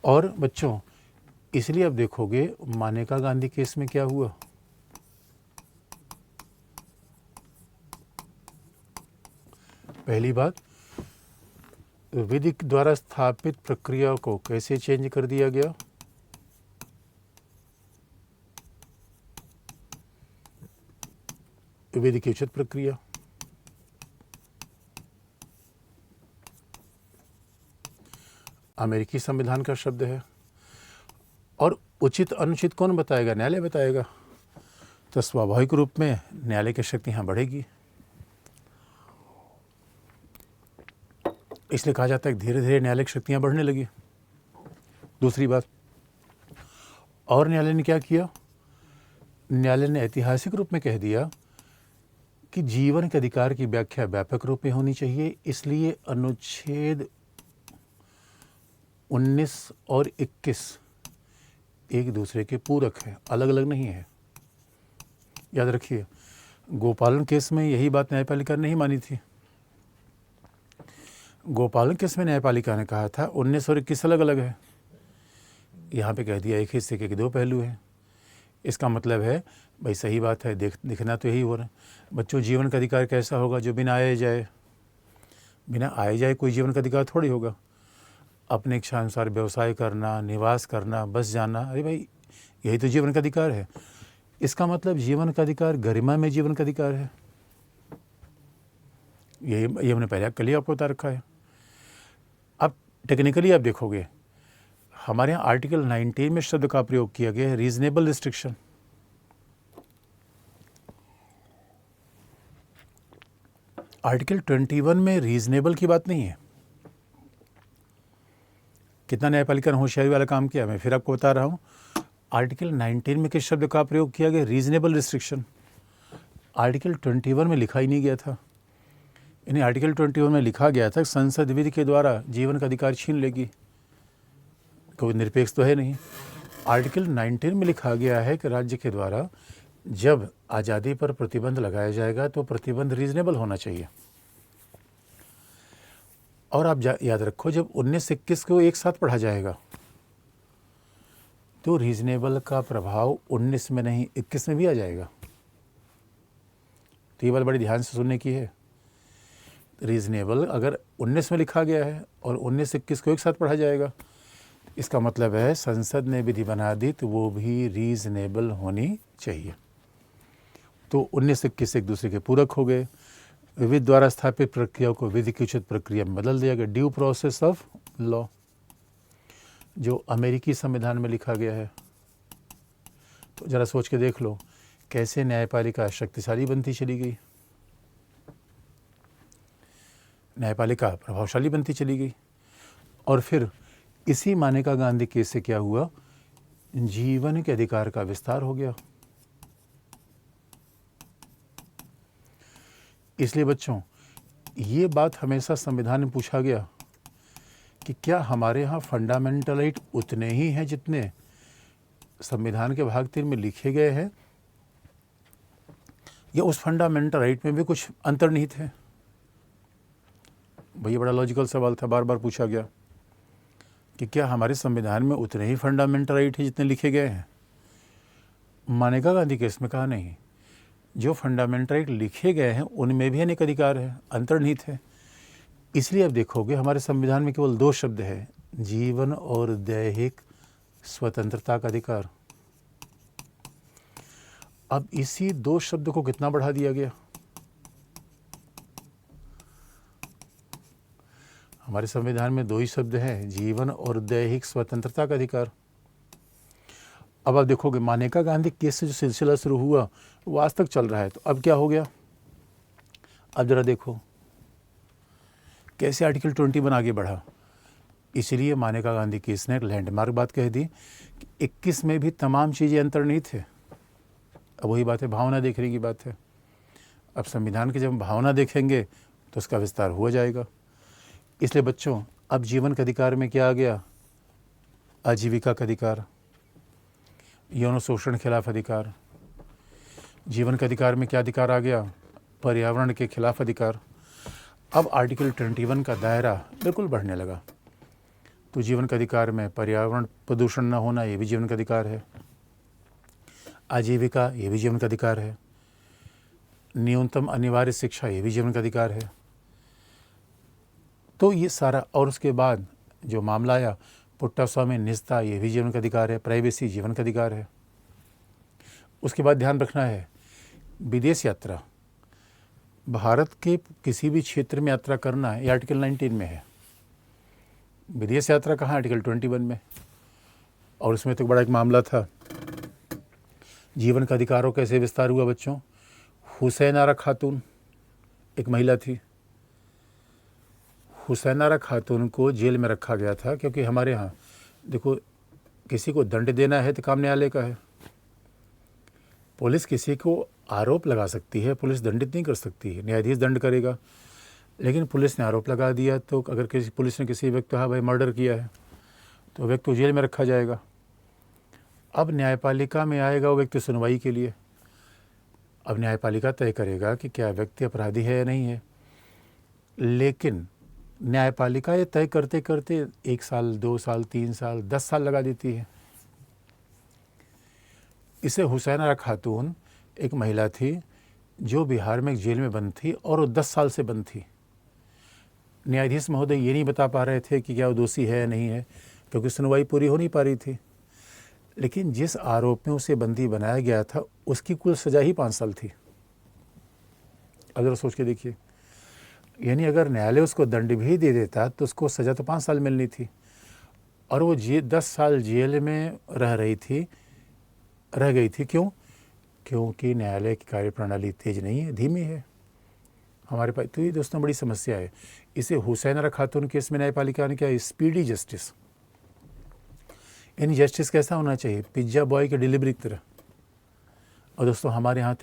और बच्चों इसलिए अब देखोगे मानेका गांधी केस में क्या हुआ, पहली बात, विधि द्वारा स्थापित प्रक्रिया को कैसे चेंज कर दिया गया? विधि की उचित प्रक्रिया। अमेरिकी संविधान का शब्द है। और उचित अनुचित कौन बताएगा? न्यायालय बताएगा। तो स्वाभाविक रूप में न्यायालय की शक्ति यहाँ बढ़ेगी। इसलिए कहा जाता है कि धीरे धीरे न्यायालय की शक्तियाँ बढ़ने लगी। दूसरी बात, और न्यायालय ने क्या किया? न्यायालय ने ऐतिहासिक रूप में कह दिया कि जीवन के अधिकार की व्याख्या व्यापक रूप में होनी चाहिए। इसलिए अनुच्छेद 19 और 21 एक दूसरे के पूरक है, अलग अलग नहीं है। याद रखिए, गोपालन केस में यही बात न्यायपालिका ने नहीं मानी थी। गोपालन केस में न्यायपालिका ने कहा था 19 और 21 अलग अलग है। यहाँ पे कह दिया एक ही सिक्के के दो पहलू हैं। इसका मतलब है भाई सही बात है, दिखना तो यही हो रहा है। बच्चों जीवन का अधिकार कैसा होगा? जो बिना आए जाए, बिना आए जाए कोई जीवन का अधिकार थोड़ी होगा। अपने इच्छा अनुसार व्यवसाय करना, निवास करना, बस जाना, अरे भाई यही तो जीवन का अधिकार है। इसका मतलब जीवन का अधिकार गरिमा में जीवन का अधिकार है। ये हमने पहले कल ही आपको बता रखा है। अब टेक्निकली आप देखोगे हमारे यहाँ आर्टिकल 19 में शब्द का प्रयोग किया गया है रीजनेबल रिस्ट्रिक्शन। आर्टिकल 21 में रीजनेबल की बात नहीं है। कितना न्यायपालिका ने होशियारी वाला काम किया, मैं फिर आपको बता रहा हूँ। आर्टिकल 19 में किस शब्द का प्रयोग किया गया? Reasonable restriction. आर्टिकल 21 में लिखा ही नहीं गया था। यानी आर्टिकल 21 में लिखा गया था संसद विधि के द्वारा जीवन का अधिकार छीन लेगी, कोई निरपेक्ष तो है नहीं। आर्टिकल 19 में लिखा गया है कि राज्य के द्वारा जब आज़ादी पर प्रतिबंध लगाया जाएगा तो प्रतिबंध रीजनेबल होना चाहिए। और आप याद रखो, जब 19 से 21 को एक साथ पढ़ा जाएगा तो रीजनेबल का प्रभाव 19 में नहीं 21 में भी आ जाएगा। तो ये बात बड़ी ध्यान से सुनने की है। रीजनेबल अगर 19 में लिखा गया है और 19 से 21 को एक साथ पढ़ा जाएगा, इसका मतलब है संसद ने विधि बना दी तो वो भी रीजनेबल होनी चाहिए। तो 19 से 21 एक दूसरे के पूरक हो गए। विधि द्वारा स्थापित प्रक्रिया को विधि की उचित प्रक्रिया में बदल दिया गया, ड्यू प्रोसेस ऑफ लॉ, जो अमेरिकी संविधान में लिखा गया है। तो ज़रा सोच के देख लो कैसे न्यायपालिका शक्तिशाली बनती चली गई, न्यायपालिका प्रभावशाली बनती चली गई। और फिर इसी मानेका गांधी केस से क्या हुआ? जीवन के अधिकार का विस्तार हो गया। इसलिए बच्चों, ये बात हमेशा संविधान में पूछा गया कि क्या हमारे यहाँ फंडामेंटल राइट उतने ही हैं जितने संविधान के भाग 3 में लिखे गए हैं, या उस फंडामेंटल राइट में भी कुछ अंतर्निहित है? भैया बड़ा लॉजिकल सवाल था, बार बार पूछा गया कि क्या हमारे संविधान में उतने ही फंडामेंटल राइट हैं जितने लिखे गए हैं? मानेका गांधी केस में कहा नहीं, जो फंडामेंटल राइट लिखे गए हैं उनमें भी अनेक अधिकार है, अंतर्निहित है। इसलिए अब देखोगे हमारे संविधान में केवल 2 शब्द है, जीवन और दैहिक स्वतंत्रता का अधिकार। अब इसी 2 शब्द को कितना बढ़ा दिया गया? हमारे संविधान में 2 ही शब्द हैं, जीवन और दैहिक स्वतंत्रता का अधिकार। अब आप देखोगे मानेका गांधी केस से जो सिलसिला शुरू हुआ वो आज तक चल रहा है। तो अब क्या हो गया? अब जरा देखो कैसे आर्टिकल 21 आगे बढ़ा। इसलिए मानेका गांधी केस ने एक लैंडमार्क बात कह दी कि 21 में भी तमाम चीज़ें अंतर्निहित है। अब वही बात है, भावना देखने की बात है। अब संविधान की जब हम भावना देखेंगे तो उसका विस्तार हो जाएगा। इसलिए बच्चों, अब जीवन के अधिकार में क्या आ गया? आजीविका का अधिकार, यौन शोषण के खिलाफ अधिकार। जीवन के अधिकार में क्या अधिकार आ गया? पर्यावरण के खिलाफ अधिकार। अब आर्टिकल 21 का दायरा बिल्कुल बढ़ने लगा। तो जीवन के अधिकार में पर्यावरण प्रदूषण न होना, ये भी जीवन का अधिकार है। आजीविका, ये भी जीवन का अधिकार है। न्यूनतम अनिवार्य शिक्षा, ये भी जीवन का अधिकार है। तो ये सारा, और उसके बाद जो मामला आया पुट्टास्वामी निजता, ये भी जीवन का अधिकार है। प्राइवेसी जीवन का अधिकार है। उसके बाद ध्यान रखना है विदेश यात्रा, भारत के किसी भी क्षेत्र में यात्रा करना है, ये आर्टिकल 19 में है। विदेश यात्रा कहाँ? आर्टिकल 21 में। और उसमें तो बड़ा एक मामला था, जीवन का अधिकारों कैसे विस्तार हुआ बच्चों। हुसैन आरा खातून एक महिला थी, हुसैन आरा खातून को जेल में रखा गया था क्योंकि हमारे यहाँ देखो, किसी को दंड देना है तो काम न्यायालय का है। पुलिस किसी को आरोप लगा सकती है, पुलिस दंडित नहीं कर सकती है, न्यायाधीश दंड करेगा। लेकिन पुलिस ने आरोप लगा दिया तो अगर पुलिस ने किसी व्यक्ति हाँ भाई मर्डर किया है तो व्यक्ति को जेल में रखा जाएगा। अब न्यायपालिका में आएगा वो व्यक्ति सुनवाई के लिए। अब न्यायपालिका तय करेगा कि क्या व्यक्ति अपराधी है या नहीं है। लेकिन न्यायपालिका ये तय करते करते 1 साल, 2 साल, 3 साल, 10 साल लगा देती है। इसे हुसैन आरा खातून एक महिला थी जो बिहार में एक जेल में बंद थी और वो 10 साल से बंद थी। न्यायाधीश महोदय ये नहीं बता पा रहे थे कि क्या वो दोषी है या नहीं है, क्योंकि सुनवाई पूरी हो नहीं पा रही थी। लेकिन जिस आरोप में उसे बंदी बनाया गया था उसकी कुल सज़ा ही 5 साल थी। अगर सोच के देखिए, यानी अगर न्यायालय उसको दंड भी दे देता तो उसको सज़ा तो 5 साल मिलनी थी। और वो 10 साल जेल में रह गई थी। क्यों? क्योंकि न्यायालय की कार्यप्रणाली तेज नहीं है, धीमी है हमारे पास। तो ये दोस्तों बड़ी समस्या है। इसे हुसैन खातून केस में न्यायपालिका ने क्या, स्पीडी जस्टिस, यानी जस्टिस कैसा होना चाहिए, पिज्ज़ा बॉय की डिलीवरी की तरह। और दोस्तों हमारे यहाँ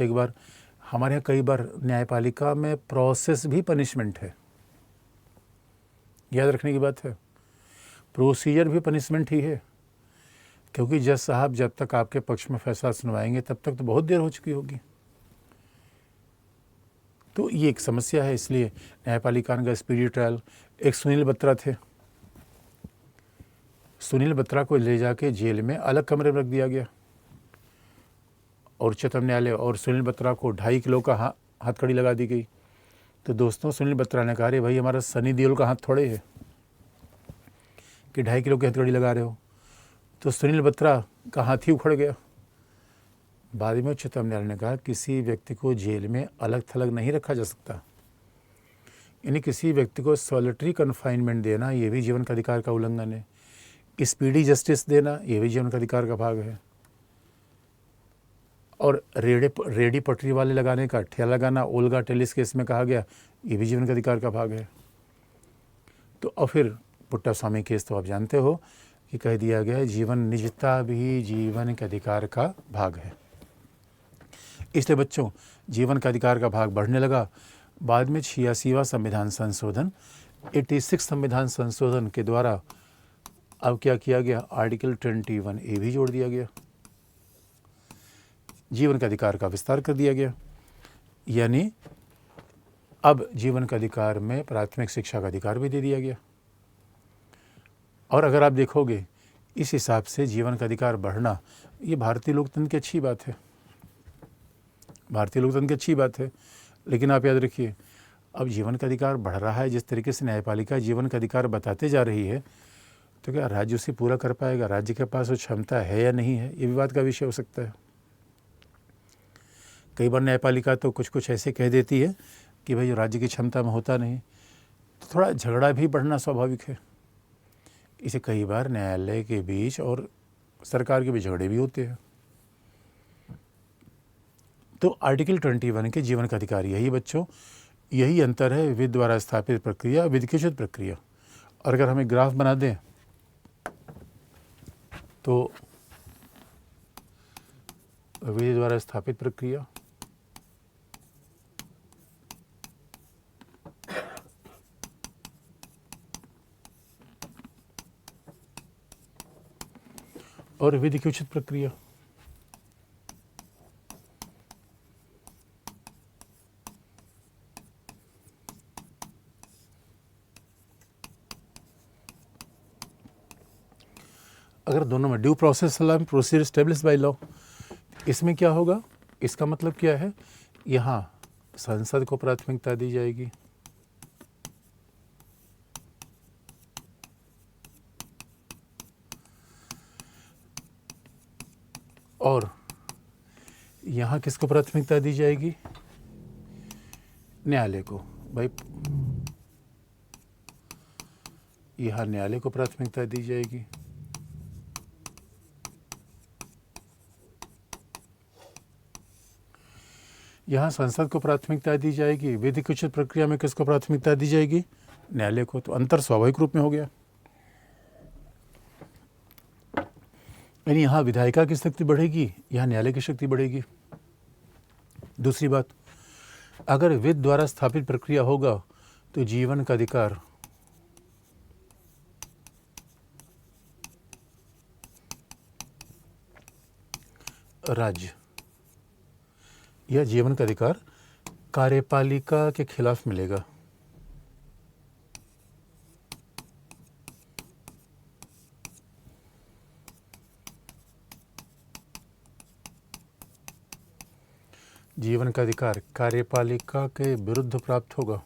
कई बार न्यायपालिका में प्रोसेस भी पनिशमेंट है, याद रखने की बात है। प्रोसीजर भी पनिशमेंट ही है, क्योंकि जज साहब जब तक आपके पक्ष में फैसला सुनवाएंगे तब तक तो बहुत देर हो चुकी होगी। तो ये एक समस्या है। इसलिए न्यायपालिका का स्पीडी ट्रायल, एक सुनील बत्रा थे, सुनील बत्रा को ले जाके जेल में अलग कमरे में रख दिया गया और उच्चतम न्यायालय, और सुनील बत्रा को 2.5 किलो का हथकड़ी लगा दी गई। तो दोस्तों सुनील बत्रा ने कहा, अरे भाई हमारा सनी देओल का हाथ थोड़े है कि 2.5 किलो की हथकड़ी लगा रहे हो। तो सुनील बत्रा का हाथ ही उखड़ गया। बाद में उच्चतम न्यायालय ने कहा, किसी व्यक्ति को जेल में अलग थलग नहीं रखा जा सकता, यानी किसी व्यक्ति को सॉलिटरी कन्फाइनमेंट देना ये भी जीवन का अधिकार का उल्लंघन है। स्पीडी जस्टिस देना ये भी जीवन का अधिकार का भाग है। और रेडी पटरी वाले लगाने का, ठेला लगाना, ओल्गा टेलिस केस में कहा गया, ये भी जीवन का अधिकार का भाग है। तो और फिर पुट्टा स्वामी केस तो आप जानते हो कि कह दिया गया है, जीवन निजता भी जीवन के अधिकार का भाग है। इसलिए बच्चों जीवन का अधिकार का भाग बढ़ने लगा। बाद में 86वां संविधान संशोधन, 86 संविधान संशोधन के द्वारा अब क्या किया गया, आर्टिकल 21A भी जोड़ दिया गया, जीवन का अधिकार का विस्तार कर दिया गया। यानी अब जीवन का अधिकार में प्राथमिक शिक्षा का अधिकार भी दे दिया गया। और अगर आप देखोगे इस हिसाब से जीवन का अधिकार बढ़ना, ये भारतीय लोकतंत्र की अच्छी बात है, भारतीय लोकतंत्र की अच्छी बात है। लेकिन आप याद रखिए, अब जीवन का अधिकार बढ़ रहा है, जिस तरीके से न्यायपालिका जीवन का अधिकार बताते जा रही है, तो क्या राज्य उसे पूरा कर पाएगा? राज्य के पास वो क्षमता है या नहीं है, ये विवाद का विषय हो सकता है। कई बार न्यायपालिका तो कुछ ऐसे कह देती है कि भाई राज्य की क्षमता में होता नहीं, तो थोड़ा झगड़ा भी बढ़ना स्वाभाविक है। इसे कई बार न्यायालय के बीच और सरकार के बीच झगड़े भी होते हैं। तो आर्टिकल 21 के जीवन का अधिकार यही बच्चों, यही अंतर है विधि द्वारा स्थापित प्रक्रिया, विधि की उचित प्रक्रिया। और अगर हम एक ग्राफ बना दें तो विधि द्वारा स्थापित प्रक्रिया, और विधि की उचित प्रक्रिया। अगर दोनों में due process procedure establish by law, इसमें क्या होगा, इसका मतलब क्या है, यहाँ संसद को प्राथमिकता दी जाएगी, और यहाँ किसको प्राथमिकता दी जाएगी, न्यायालय को। भाई यहाँ न्यायालय को प्राथमिकता दी जाएगी। यहाँ संसद को प्राथमिकता दी जाएगी। विधि की उचित प्रक्रिया में किसको प्राथमिकता दी जाएगी, न्यायालय को। तो अंतर स्वाभाविक रूप में हो गया। यानी यहाँ विधायिका की शक्ति बढ़ेगी, यहाँ न्यायालय की शक्ति बढ़ेगी। दूसरी बात, अगर विधि द्वारा स्थापित प्रक्रिया होगा तो जीवन का अधिकार राज्य या जीवन का अधिकार कार्यपालिका के खिलाफ मिलेगा। जीवन का अधिकार कार्यपालिका के विरुद्ध प्राप्त होगा।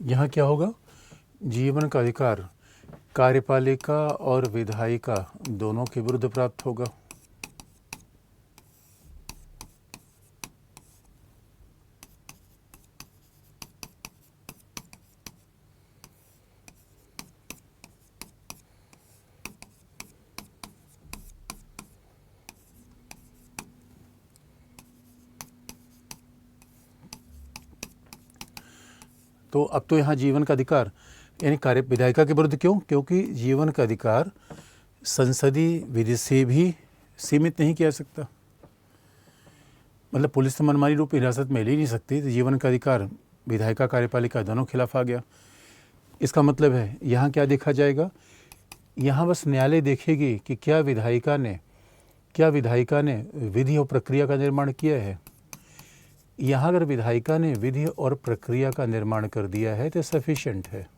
यहाँ क्या होगा, जीवन का अधिकार कार्यपालिका और विधायिका दोनों के विरुद्ध प्राप्त होगा। तो अब तो यहाँ जीवन का अधिकार यानी कार्य विधायिका के विरुद्ध क्यों? क्योंकि जीवन का अधिकार संसदीय विधि से भी सीमित नहीं किया जा सकता। मतलब पुलिस तो मनमानी रूप हिरासत में ले ही नहीं सकती, तो जीवन का अधिकार विधायिका कार्यपालिका दोनों खिलाफ आ गया। इसका मतलब है यहाँ क्या देखा जाएगा? यहाँ बस न्यायालय देखेगी कि क्या विधायिका ने विधि और प्रक्रिया का निर्माण किया है। यहाँ अगर विधायिका ने विधि और प्रक्रिया का निर्माण कर दिया है तो सफिशिएंट है।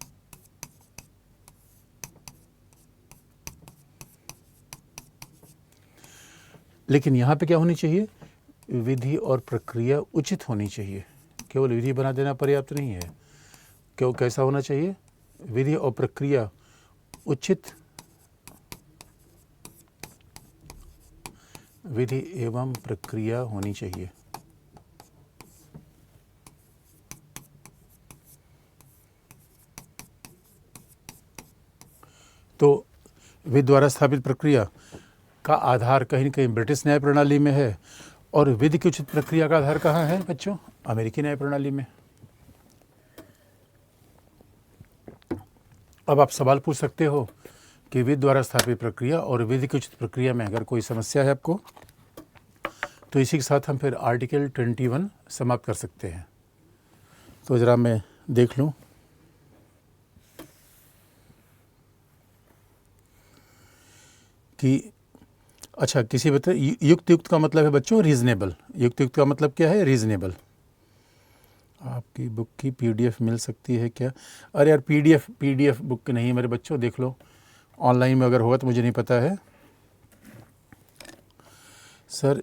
लेकिन यहाँ पे क्या होनी चाहिए? विधि और प्रक्रिया उचित होनी चाहिए। केवल विधि बना देना पर्याप्त नहीं है। क्यों? कैसा होना चाहिए? विधि और प्रक्रिया उचित, विधि एवं प्रक्रिया होनी चाहिए। तो विधि द्वारा स्थापित प्रक्रिया का आधार कहीं न कहीं ब्रिटिश न्याय प्रणाली में है, और विधि की उचित प्रक्रिया का आधार कहाँ है बच्चों? अमेरिकी न्याय प्रणाली में। अब आप सवाल पूछ सकते हो कि विधि द्वारा स्थापित प्रक्रिया और विधि की उचित प्रक्रिया में अगर कोई समस्या है आपको, तो इसी के साथ हम फिर आर्टिकल 21 समाप्त कर सकते हैं। तो ज़रा मैं देख लूँ। कि अच्छा, किसी बताए युक्त का मतलब है बच्चों रीज़नेबल। युक्त का मतलब क्या है? रीज़नेबल। आपकी बुक की PDF मिल सकती है क्या? अरे यार, PDF बुक नहीं है मेरे बच्चों, देख लो ऑनलाइन में अगर होगा तो मुझे नहीं पता है। सर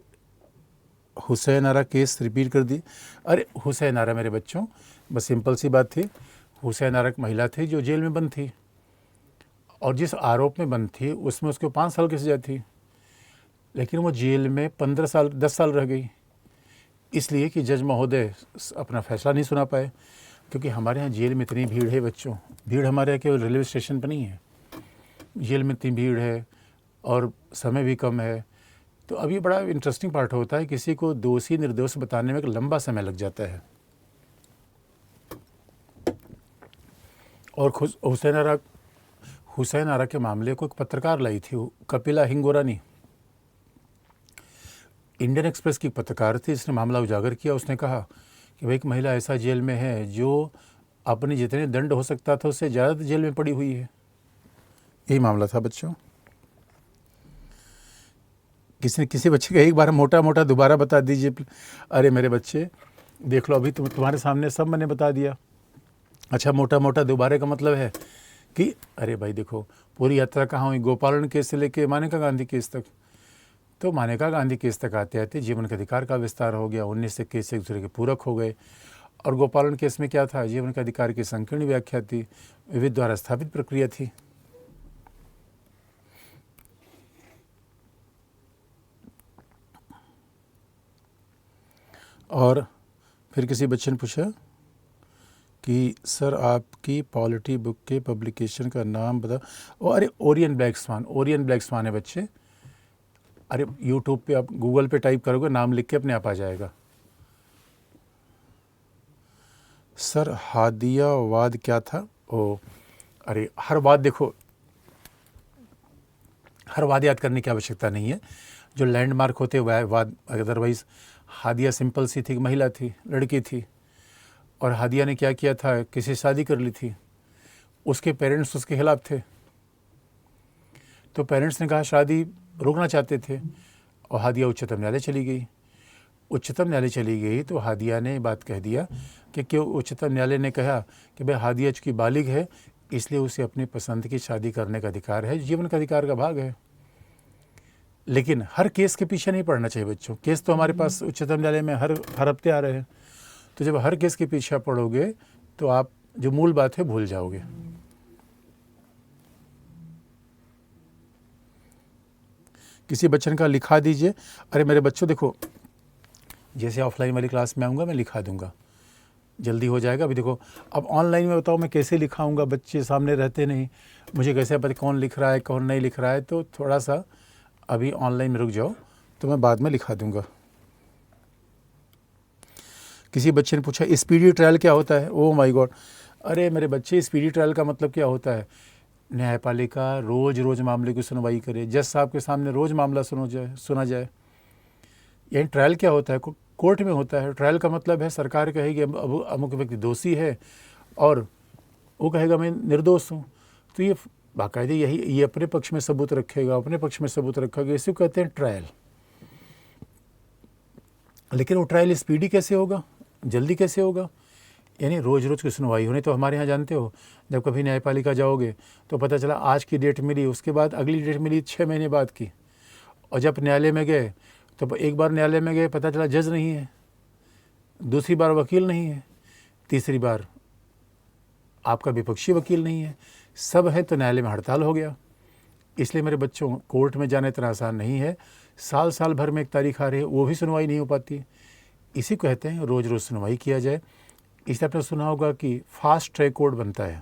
हुसैन आरा केस रिपीट कर दी। अरे हुसैन आरा मेरे बच्चों, बस सिंपल सी बात थी। हुसैन आरा एक महिला थी जो जेल में बंद थी, और जिस आरोप में बंद थी उसमें उसको 5 साल की सज़ा थी, लेकिन वो जेल में 10 साल रह गई, इसलिए कि जज महोदय अपना फैसला नहीं सुना पाए। क्योंकि हमारे यहाँ जेल में इतनी भीड़ है बच्चों, भीड़ हमारे यहाँ केवल रेलवे स्टेशन पर नहीं है, जेल में इतनी भीड़ है और समय भी कम है। तो अब ये बड़ा इंटरेस्टिंग पार्ट होता है, किसी को दोषी निर्दोष बताने में एक लंबा समय लग जाता है। और हुसैन आरा के मामले को एक पत्रकार लाई थी, कपिला हिंगोरानी, इंडियन एक्सप्रेस की पत्रकार थी, इसने मामला उजागर किया। उसने कहा कि भाई एक महिला ऐसा जेल में है जो अपने जितने दंड हो सकता था उससे ज़्यादा जेल में पड़ी हुई है। यही मामला था बच्चों। किसी बच्चे का एक बार मोटा दोबारा बता दीजिए। अरे मेरे बच्चे देख लो, अभी तुम्हारे सामने सब मैंने बता दिया। अच्छा, मोटा दोबारा का मतलब है कि अरे भाई देखो, पूरी यात्रा कहाँ हुई? गोपालन केस से लेके मानेका गांधी केस तक। तो मानेका गांधी केस तक आते आते जीवन के अधिकार का विस्तार हो गया, 19 से केस एक दूसरे के पूरक हो गए। और गोपालन केस में क्या था? जीवन के अधिकार की संकीर्ण व्याख्या थी, विधि द्वारा स्थापित प्रक्रिया थी। और फिर किसी बच्चे ने पूछा कि सर आपकी पॉलिटी बुक के पब्लिकेशन का नाम बता। अरे ओरियन ब्लैक स्वान है बच्चे। अरे यूट्यूब पे आप गूगल पे टाइप करोगे, नाम लिख के अपने आप आ जाएगा। सर हादियावाद क्या था? अरे हर वाद देखो, हर वाद याद करने की आवश्यकता नहीं है, जो लैंडमार्क होते वह वाद। अदरवाइज हादिया सिंपल सी थी, महिला थी, लड़की थी, और हादिया ने क्या किया था? किसी शादी कर ली थी, उसके पेरेंट्स उसके खिलाफ थे, तो पेरेंट्स ने कहा शादी रोकना चाहते थे, और हादिया उच्चतम न्यायालय चली गई। तो हादिया ने बात कह दिया कि क्यों? उच्चतम न्यायालय ने कहा कि भाई हादिया चूँकि बालिग है इसलिए उसे अपनी पसंद की शादी करने का अधिकार है, जीवन का अधिकार का भाग है। लेकिन हर केस के पीछे नहीं पड़ना चाहिए बच्चों। केस तो हमारे पास उच्चतम न्यायालय में हर हफ्ते आ रहे हैं, तो जब हर केस के पीछे पड़ोगे तो आप जो मूल बात है भूल जाओगे। किसी बच्चन का लिखा दीजिए। अरे मेरे बच्चों देखो, जैसे ऑफलाइन वाली क्लास में आऊँगा मैं लिखा दूंगा, जल्दी हो जाएगा। अभी देखो, अब ऑनलाइन में बताओ मैं कैसे लिखाऊंगा? बच्चे सामने रहते नहीं, मुझे कैसे पता कौन लिख रहा है कौन नहीं लिख रहा है? तो थोड़ा सा अभी ऑनलाइन में रुक जाओ, तो मैं बाद में लिखा दूंगा। किसी बच्चे ने पूछा स्पीडी ट्रायल क्या होता है? ओह माय गॉड, अरे मेरे बच्चे, स्पीडी ट्रायल का मतलब क्या होता है? न्यायपालिका रोज रोज मामले की सुनवाई करे, जज साहब के सामने रोज मामला सुना जाए। यही ट्रायल क्या होता है? कोर्ट में होता है। ट्रायल का मतलब है सरकार कहेगी अब अमुक व्यक्ति दोषी है और वो कहेगा मैं निर्दोष हूँ, तो ये बाकायदे ये अपने पक्ष में सबूत रखेगा, अपने पक्ष में सबूत रखेगा, इसी को कहते हैं ट्रायल। लेकिन वो ट्रायल स्पीडी कैसे होगा, जल्दी कैसे होगा? यानी रोज़ रोज़ की सुनवाई होनी। तो हमारे यहाँ जानते हो, जब कभी न्यायपालिका जाओगे तो पता चला आज की डेट मिली, उसके बाद अगली डेट मिली 6 महीने बाद की। और जब न्यायालय में गए तो एक बार न्यायालय में गए, पता चला जज नहीं है, दूसरी बार वकील नहीं है, तीसरी बार आपका विपक्षी वकील नहीं है, सब है तो न्यायालय में हड़ताल हो गया। इसलिए मेरे बच्चों, कोर्ट में जाना इतना आसान नहीं है। साल साल भर में एक तारीख आ रही है, वो भी सुनवाई नहीं हो पाती। इसी को कहते हैं रोज़ रोज़ सुनवाई किया जाए। इसलिए आपने सुना होगा कि फास्ट ट्रैक कोर्ट बनता है।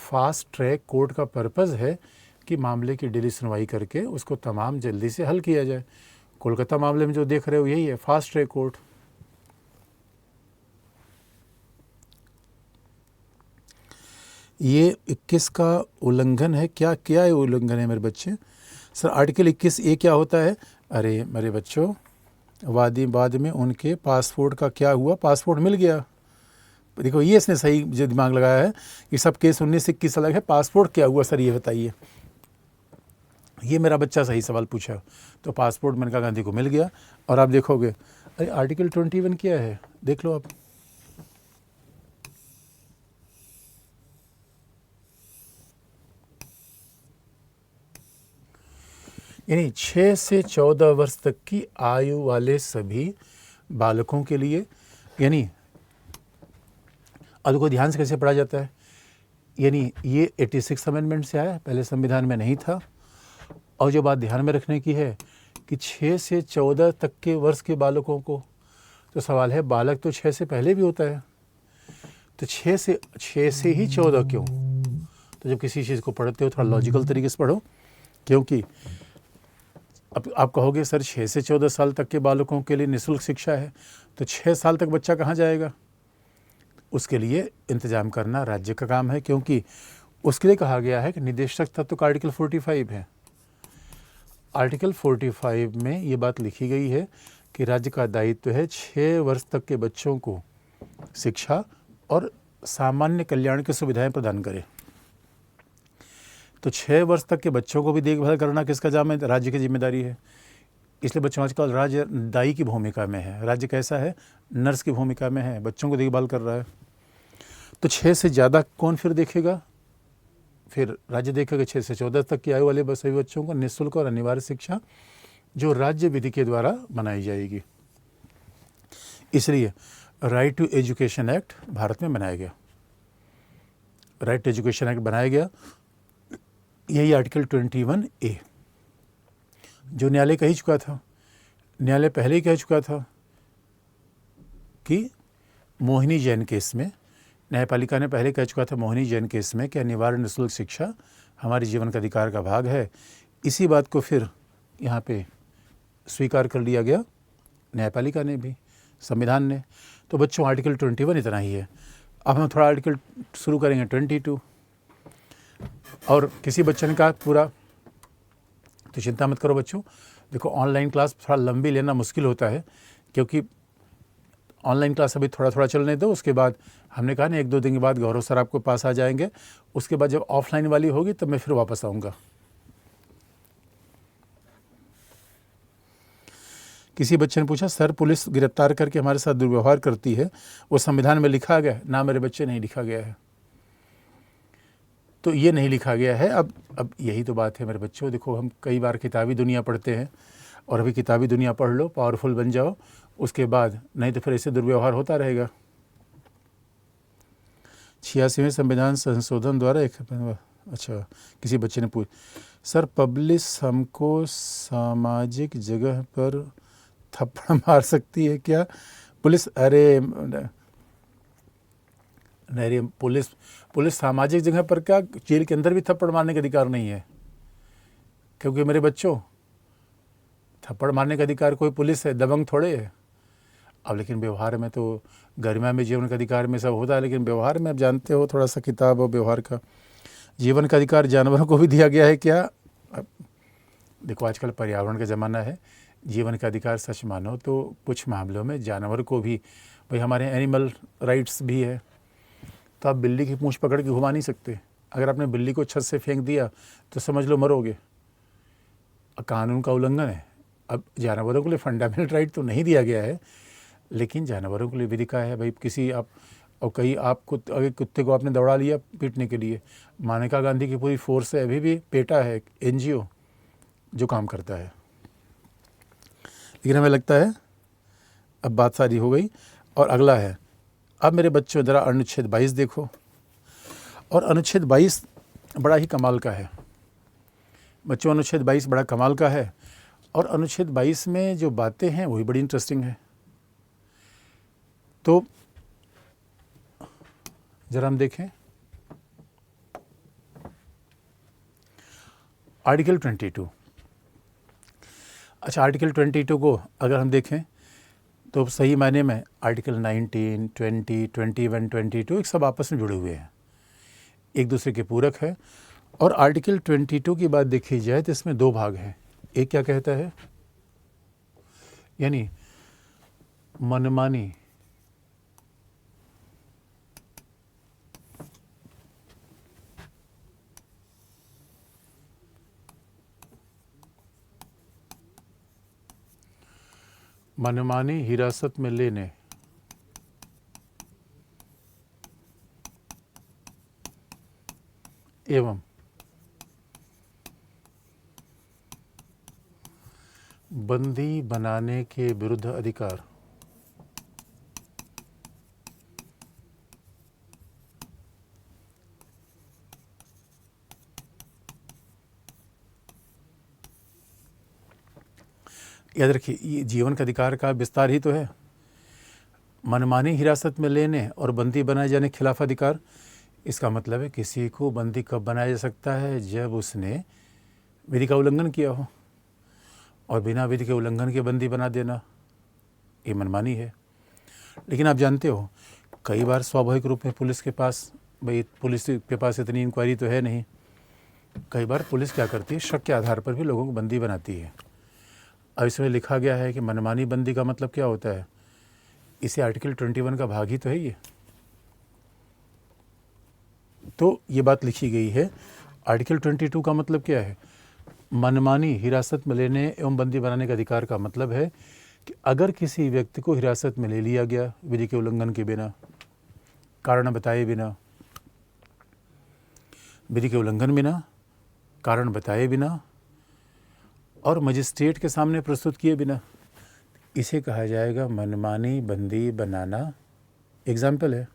फास्ट ट्रैक कोर्ट का पर्पज़ है कि मामले की डेली सुनवाई करके उसको तमाम जल्दी से हल किया जाए। कोलकाता मामले में जो देख रहे हो यही है, फास्ट ट्रैक कोर्ट। ये 21 का उल्लंघन है। क्या क्या है उल्लंघन है मेरे बच्चे? सर आर्टिकल 21A क्या होता है? अरे मेरे बच्चों, वादी बाद में उनके पासपोर्ट का क्या हुआ? पासपोर्ट मिल गया। देखो ये इसने सही जो दिमाग लगाया है कि सब केस 19-21 अलग है, पासपोर्ट क्या हुआ सर ये बताइए। ये मेरा बच्चा सही सवाल पूछा। तो पासपोर्ट मेनका गांधी को मिल गया। और आप देखोगे, अरे आर्टिकल 21 क्या है, देख लो आप। यानी 6 से 14 वर्ष तक की आयु वाले सभी बालकों के लिए, यानी अब को ध्यान से कैसे पढ़ा जाता है, यानी ये 86 अमेंडमेंट से आया, पहले संविधान में नहीं था। और जो बात ध्यान में रखने की है कि 6 से 14 तक के वर्ष के बालकों को, तो सवाल है बालक तो 6 से पहले भी होता है, तो 6 से ही 14 क्यों? तो जब किसी चीज़ को पढ़ते हो थोड़ा लॉजिकल तरीके से पढ़ो, क्योंकि अब आप कहोगे सर 6 से 14 साल तक के बालकों के लिए निःशुल्क शिक्षा है, तो 6 साल तक बच्चा कहाँ जाएगा? उसके लिए इंतज़ाम करना राज्य का काम है, क्योंकि उसके लिए कहा गया है कि निदेशक तत्व का आर्टिकल 45 है। आर्टिकल 45 में ये बात लिखी गई है कि राज्य का दायित्व है 6 वर्ष तक के बच्चों को शिक्षा और सामान्य कल्याण की सुविधाएं प्रदान करे। तो 6 वर्ष तक के बच्चों को भी देखभाल करना किसका काम है? राज्य की जिम्मेदारी है। इसलिए बच्चों आजकल राज्य दाई की भूमिका में है। राज्य कैसा है? नर्स की भूमिका में है, बच्चों को देखभाल कर रहा है। तो 6 से ज़्यादा कौन फिर देखेगा? फिर राज्य देखेगा 6 से 14 तक की आयु वाले सभी बच्चों को निःशुल्क और अनिवार्य शिक्षा जो राज्य विधि के द्वारा बनाई जाएगी। इसलिए right to education act Bharat में बनाया गया। राइट टू एजुकेशन एक्ट बनाया गया, यही आर्टिकल 21A, जो न्यायालय कह ही चुका था। न्यायालय पहले ही कह चुका था कि मोहिनी जैन केस में, न्यायपालिका ने पहले कह चुका था मोहिनी जैन केस में कि अनिवार्य निःशुल्क शिक्षा हमारे जीवन का अधिकार का भाग है। इसी बात को फिर यहाँ पे स्वीकार कर लिया गया, न्यायपालिका ने भी, संविधान ने। तो बच्चों आर्टिकल 21 इतना ही है। अब हम थोड़ा आर्टिकल शुरू करेंगे 22। और किसी बच्चे ने कहा पूरा, तो चिंता मत करो बच्चों। देखो ऑनलाइन क्लास थोड़ा लंबी लेना मुश्किल होता है, क्योंकि ऑनलाइन क्लास अभी थोड़ा थोड़ा चलने दो। उसके बाद हमने कहा ना 1-2 दिन के बाद गौरव सर आपको पास आ जाएंगे। उसके बाद जब ऑफलाइन वाली होगी तब मैं फिर वापस आऊँगा। किसी बच्चे ने पूछा सर पुलिस गिरफ्तार करके हमारे साथ दुर्व्यवहार करती है, वो संविधान में लिखा गया? ना मेरे बच्चे, नहीं लिखा गया है। तो ये नहीं लिखा गया है। अब यही तो बात है मेरे बच्चों। देखो हम कई बार किताबी दुनिया पढ़ते हैं, और अभी किताबी दुनिया पढ़ लो, पावरफुल बन जाओ, उसके बाद नहीं तो फिर ऐसे दुर्व्यवहार होता रहेगा। 86वें संविधान संशोधन द्वारा अच्छा, किसी बच्चे ने पूछ सर पब्लिश हमको सामाजिक जगह पर थप्पड़ मार सकती है क्या? पुलिस? अरे नहीं, पुलिस सामाजिक जगह पर क्या, जेल के अंदर भी थप्पड़ मारने का अधिकार नहीं है। क्योंकि मेरे बच्चों, थप्पड़ मारने का अधिकार कोई पुलिस है, दबंग थोड़े है। अब लेकिन व्यवहार में तो गरिमा में जीवन का अधिकार में सब होता है, लेकिन व्यवहार में आप जानते हो थोड़ा सा किताब और व्यवहार का, जीवन का अधिकार जानवरों को भी दिया गया है क्या? अब देखो आजकल पर्यावरण का ज़माना है, जीवन का अधिकार सच मानो तो कुछ मामलों में जानवर को भी, भाई हमारे एनिमल राइट्स भी है। तो आप बिल्ली की पूंछ पकड़ के घुमा नहीं सकते। अगर आपने बिल्ली को छत से फेंक दिया तो समझ लो मरोगे, कानून का उल्लंघन है। अब जानवरों के लिए फंडामेंटल राइट तो नहीं दिया गया है, लेकिन जानवरों के लिए विधिका है। भाई किसी आप, और कहीं आप अगर कुत्ते को आपने दौड़ा लिया पीटने के लिए, मानेका गांधी की पूरी फोर्स है, अभी भी पेटा है NGO जो काम करता है। लेकिन हमें लगता है अब बात सारी हो गई, और अगला है, अब मेरे बच्चों ज़रा अनुच्छेद 22 देखो। और अनुच्छेद 22 बड़ा ही कमाल का है बच्चों, अनुच्छेद 22 बड़ा कमाल का है। और अनुच्छेद 22 में जो बातें हैं वही बड़ी इंटरेस्टिंग है। तो जरा हम देखें आर्टिकल 22। अच्छा, आर्टिकल 22 को अगर हम देखें तो सही मायने में आर्टिकल 19, 20, 21, 22 एक सब आपस में जुड़े हुए हैं, एक दूसरे के पूरक है। और आर्टिकल 22 की बात देखी जाए तो इसमें दो भाग हैं। एक क्या कहता है, यानी मनमानी हिरासत में लेने एवं बंदी बनाने के विरुद्ध अधिकार। याद रखिए, ये जीवन का अधिकार का विस्तार ही तो है। मनमानी हिरासत में लेने और बंदी बनाए जाने के खिलाफ अधिकार, इसका मतलब है किसी को बंदी कब बनाया जा सकता है, जब उसने विधि का उल्लंघन किया हो, और बिना विधि के उल्लंघन के बंदी बना देना ये मनमानी है। लेकिन आप जानते हो कई बार स्वाभाविक रूप में पुलिस के पास, भाई पुलिस के पास इतनी इंक्वायरी तो है नहीं, कई बार पुलिस क्या करती है, शक के आधार पर भी लोगों को बंदी बनाती है। अब इसमें लिखा गया है कि मनमानी बंदी का मतलब क्या होता है, इसे आर्टिकल 21 का भाग ही तो है ये। तो ये बात लिखी गई है। आर्टिकल 22 का मतलब क्या है, मनमानी हिरासत में लेने एवं बंदी बनाने का अधिकार का मतलब है कि अगर किसी व्यक्ति को हिरासत में ले लिया गया विधि के उल्लंघन के बिना, कारण बताए बिना, विधि के उल्लंघन बिना, कारण बताए बिना, और मजिस्ट्रेट के सामने प्रस्तुत किए बिना, इसे कहा जाएगा मनमानी बंदी बनाना। एग्जाम्पल है,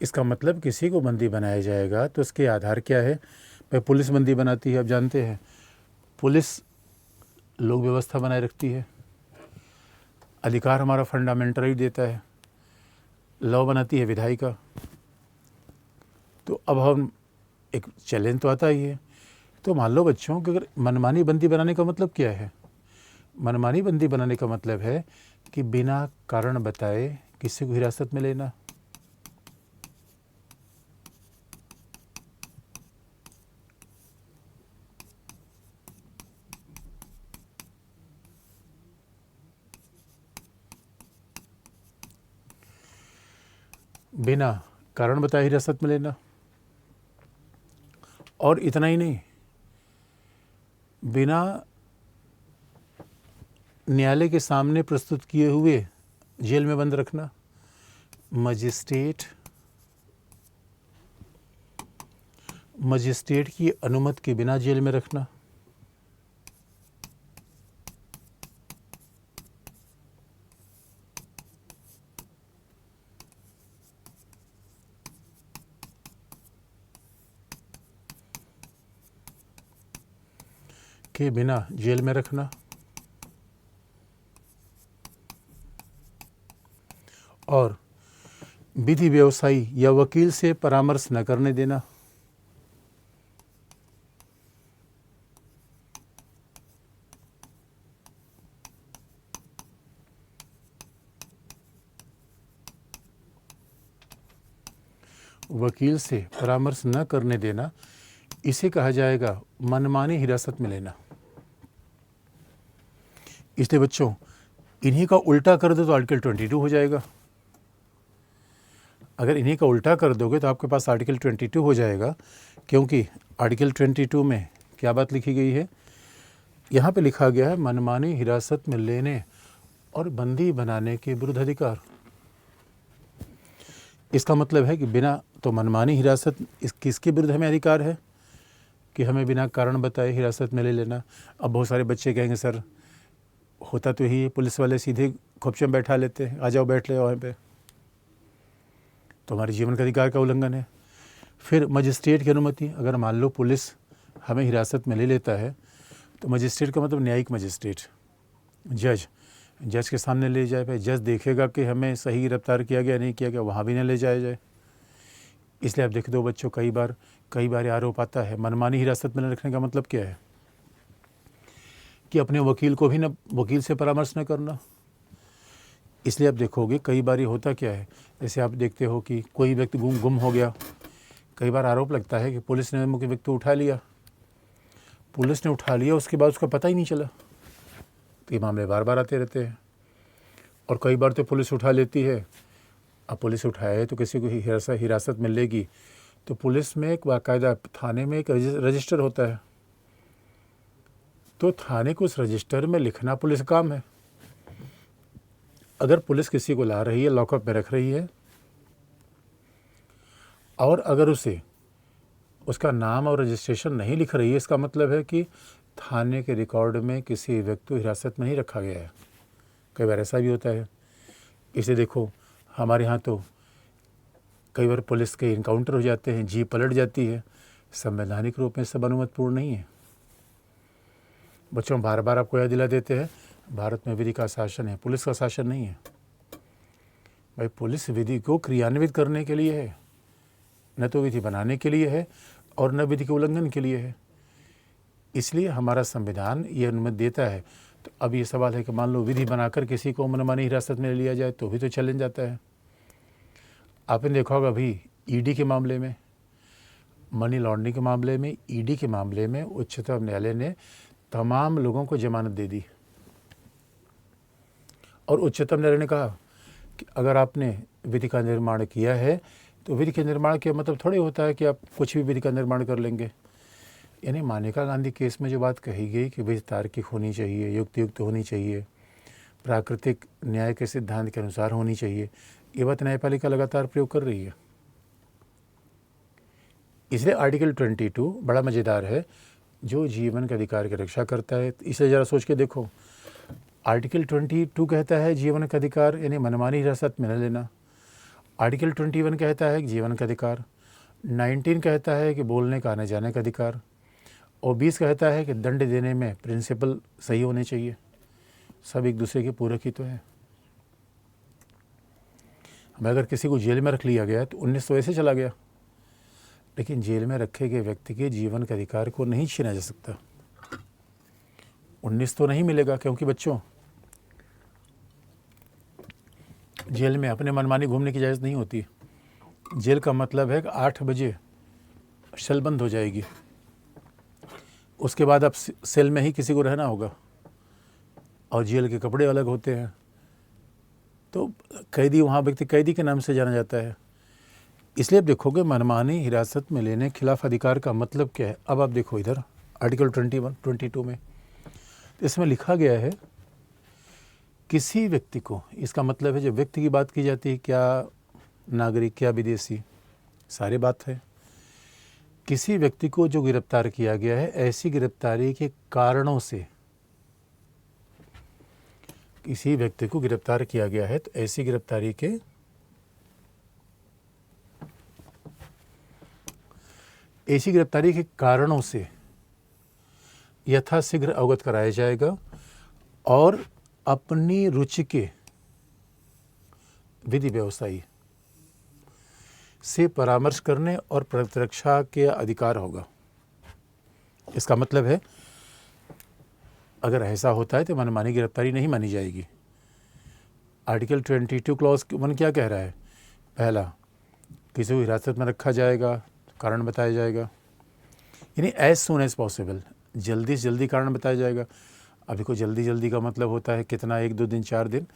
इसका मतलब किसी को बंदी बनाया जाएगा तो उसके आधार क्या है। भाई पुलिस बंदी बनाती है, अब जानते हैं पुलिस लोक व्यवस्था बनाए रखती है, अधिकार हमारा फंडामेंटल राइट देता है, लॉ बनाती है विधायिका। तो अब हम एक चैलेंज तो आता ही है। तो मान लो बच्चों कि अगर मनमानी बंदी बनाने का मतलब क्या है, मनमानी बंदी बनाने का मतलब है कि बिना कारण बताए किसी को हिरासत में लेना। बिना कारण बताए हिरासत में लेना, और इतना ही नहीं, बिना न्यायालय के सामने प्रस्तुत किए हुए जेल में बंद रखना। मजिस्ट्रेट की अनुमति के बिना जेल में रखना। के बिना जेल में रखना, और विधि व्यवसायी या वकील से परामर्श न करने देना। वकील से परामर्श न करने देना, इसे कहा जाएगा मनमानी हिरासत में लेना। इसलिए बच्चों, इन्हीं का उल्टा कर दो तो आर्टिकल 22 हो जाएगा। अगर इन्हीं का उल्टा कर दोगे तो आपके पास आर्टिकल 22 हो जाएगा, क्योंकि आर्टिकल 22 में क्या बात लिखी गई है? यहाँ पे लिखा गया है मनमानी हिरासत में लेने और बंदी बनाने के विरुद्ध अधिकार। इसका मतलब है कि बिना तो मनमानी हिरासत किसके विरुद्ध हमें अधिकार है कि हमें बिना कारण बताए हिरासत में ले लेना। अब बहुत सारे बच्चे कहेंगे सर होता तो ही पुलिस वाले सीधे खोपचे में बैठा लेते हैं, आ जाओ बैठ ले वहाँ पे, तो हमारे जीवन का अधिकार का उल्लंघन है। फिर मजिस्ट्रेट की अनुमति, अगर मान लो पुलिस हमें हिरासत में ले लेता है तो मजिस्ट्रेट का मतलब न्यायिक मजिस्ट्रेट, जज के सामने ले जाए, भाई जज देखेगा कि हमें सही गिरफ्तार किया गया नहीं किया गया, वहाँ भी न ले जाया जाए। इसलिए आप देख दो बच्चों, कई बार आरोप आता है मनमानी हिरासत में रखने का मतलब क्या है कि अपने वकील को भी न वकील से परामर्श न करना। इसलिए आप देखोगे कई बार होता क्या है, जैसे आप देखते हो कि कोई व्यक्ति गुम हो गया, कई बार आरोप लगता है कि पुलिस ने व्यक्ति को उठा लिया, उसके बाद उसका पता ही नहीं चला। तो ये मामले बार बार आते रहते हैं। और कई बार तो पुलिस उठा लेती है, अब पुलिस उठाए तो किसी को हिरासत में लेगी तो पुलिस में एक बाकायदा थाने में एक रजिस्टर होता है, तो थाने को उस रजिस्टर में लिखना पुलिस का काम है। अगर पुलिस किसी को ला रही है, लॉकअप में रख रही है, और अगर उसे उसका नाम और रजिस्ट्रेशन नहीं लिख रही है, इसका मतलब है कि थाने के रिकॉर्ड में किसी व्यक्ति को हिरासत में नहीं रखा गया है। कई बार ऐसा भी होता है। इसे देखो, हमारे यहाँ तो कई बार पुलिस के इनकाउंटर हो जाते हैं, जीप पलट जाती है, संवैधानिक रूप में सब अनुमतिपूर्ण नहीं है। बच्चों, बार बार आपको याद दिला देते हैं, भारत में विधि का शासन है, पुलिस का शासन नहीं है। भाई पुलिस विधि को क्रियान्वित करने के लिए है, न तो विधि बनाने के लिए है और न विधि के उल्लंघन के लिए है। इसलिए हमारा संविधान ये अनुमति देता है। तो अब ये सवाल है कि मान लो विधि बनाकर किसी को मनमानी हिरासत में लिया जाए तो भी तो चैलेंज जाता है। आपने देखा होगा अभी ईडी के मामले में, मनी लॉन्ड्रिंग के मामले में, ईडी के मामले में उच्चतम न्यायालय ने तमाम लोगों को जमानत दे दी। और उच्चतम न्यायालय ने कहा कि अगर आपने विधि का निर्माण किया है तो विधि के निर्माण के मतलब थोड़ी होता है कि आप कुछ भी विधि का निर्माण कर लेंगे। यानी मानेका गांधी केस में जो बात कही गई कि विधि तार्किक होनी चाहिए, युक्त होनी चाहिए, प्राकृतिक न्याय के सिद्धांत के अनुसार होनी चाहिए, ये बात न्यायपालिका लगातार प्रयोग कर रही है। इसलिए आर्टिकल 22 बड़ा मज़ेदार है, जो जीवन के अधिकार की रक्षा करता है। इसे ज़रा सोच के देखो, आर्टिकल 22 कहता है जीवन का अधिकार यानी मनमानी हिरासत में न लेना। आर्टिकल 21 कहता है कि जीवन का अधिकार, 19 कहता है कि बोलने का आने जाने का अधिकार, और 20 कहता है कि दंड देने में प्रिंसिपल सही होने चाहिए। सब एक दूसरे के पूरक ही तो है। हमें अगर किसी को जेल में रख लिया गया तो 19 तो ऐसे चला गया, लेकिन जेल में रखे गए व्यक्ति के जीवन के अधिकार को नहीं छीना जा सकता। 19 तो नहीं मिलेगा, क्योंकि बच्चों जेल में अपने मनमानी घूमने की इजाज़त नहीं होती। जेल का मतलब है कि 8 बजे सेल बंद हो जाएगी, उसके बाद अब सेल में ही किसी को रहना होगा, और जेल के कपड़े अलग होते हैं। तो कैदी, वहाँ व्यक्ति कैदी के नाम से जाना जाता है। इसलिए आप देखोगे मनमानी हिरासत में लेने खिलाफ अधिकार का मतलब क्या है। अब आप देखो इधर आर्टिकल 22 में, इसमें लिखा गया है किसी व्यक्ति को, इसका मतलब है जब व्यक्ति की बात की जाती है, क्या नागरिक क्या विदेशी, सारी बात है। किसी व्यक्ति को जो गिरफ्तार किया गया है, ऐसी गिरफ्तारी के कारणों से, किसी व्यक्ति को गिरफ्तार किया गया है तो ऐसी गिरफ्तारी के कारणों से यथाशीघ्र अवगत कराया जाएगा और अपनी रुचि के विधि व्यवसायी से परामर्श करने और प्रतिरक्षा के अधिकार होगा। इसका मतलब है अगर ऐसा होता है तो मनमानी गिरफ्तारी नहीं मानी जाएगी। आर्टिकल 22 क्लॉज 1 क्या कह रहा है? पहला, किसी को हिरासत में रखा जाएगा, कारण बताया जाएगा, यानी एज सून एज पॉसिबल, जल्दी से जल्दी कारण बताया जाएगा। अभी को जल्दी जल्दी का मतलब होता है कितना, 1-2 दिन 4 दिन,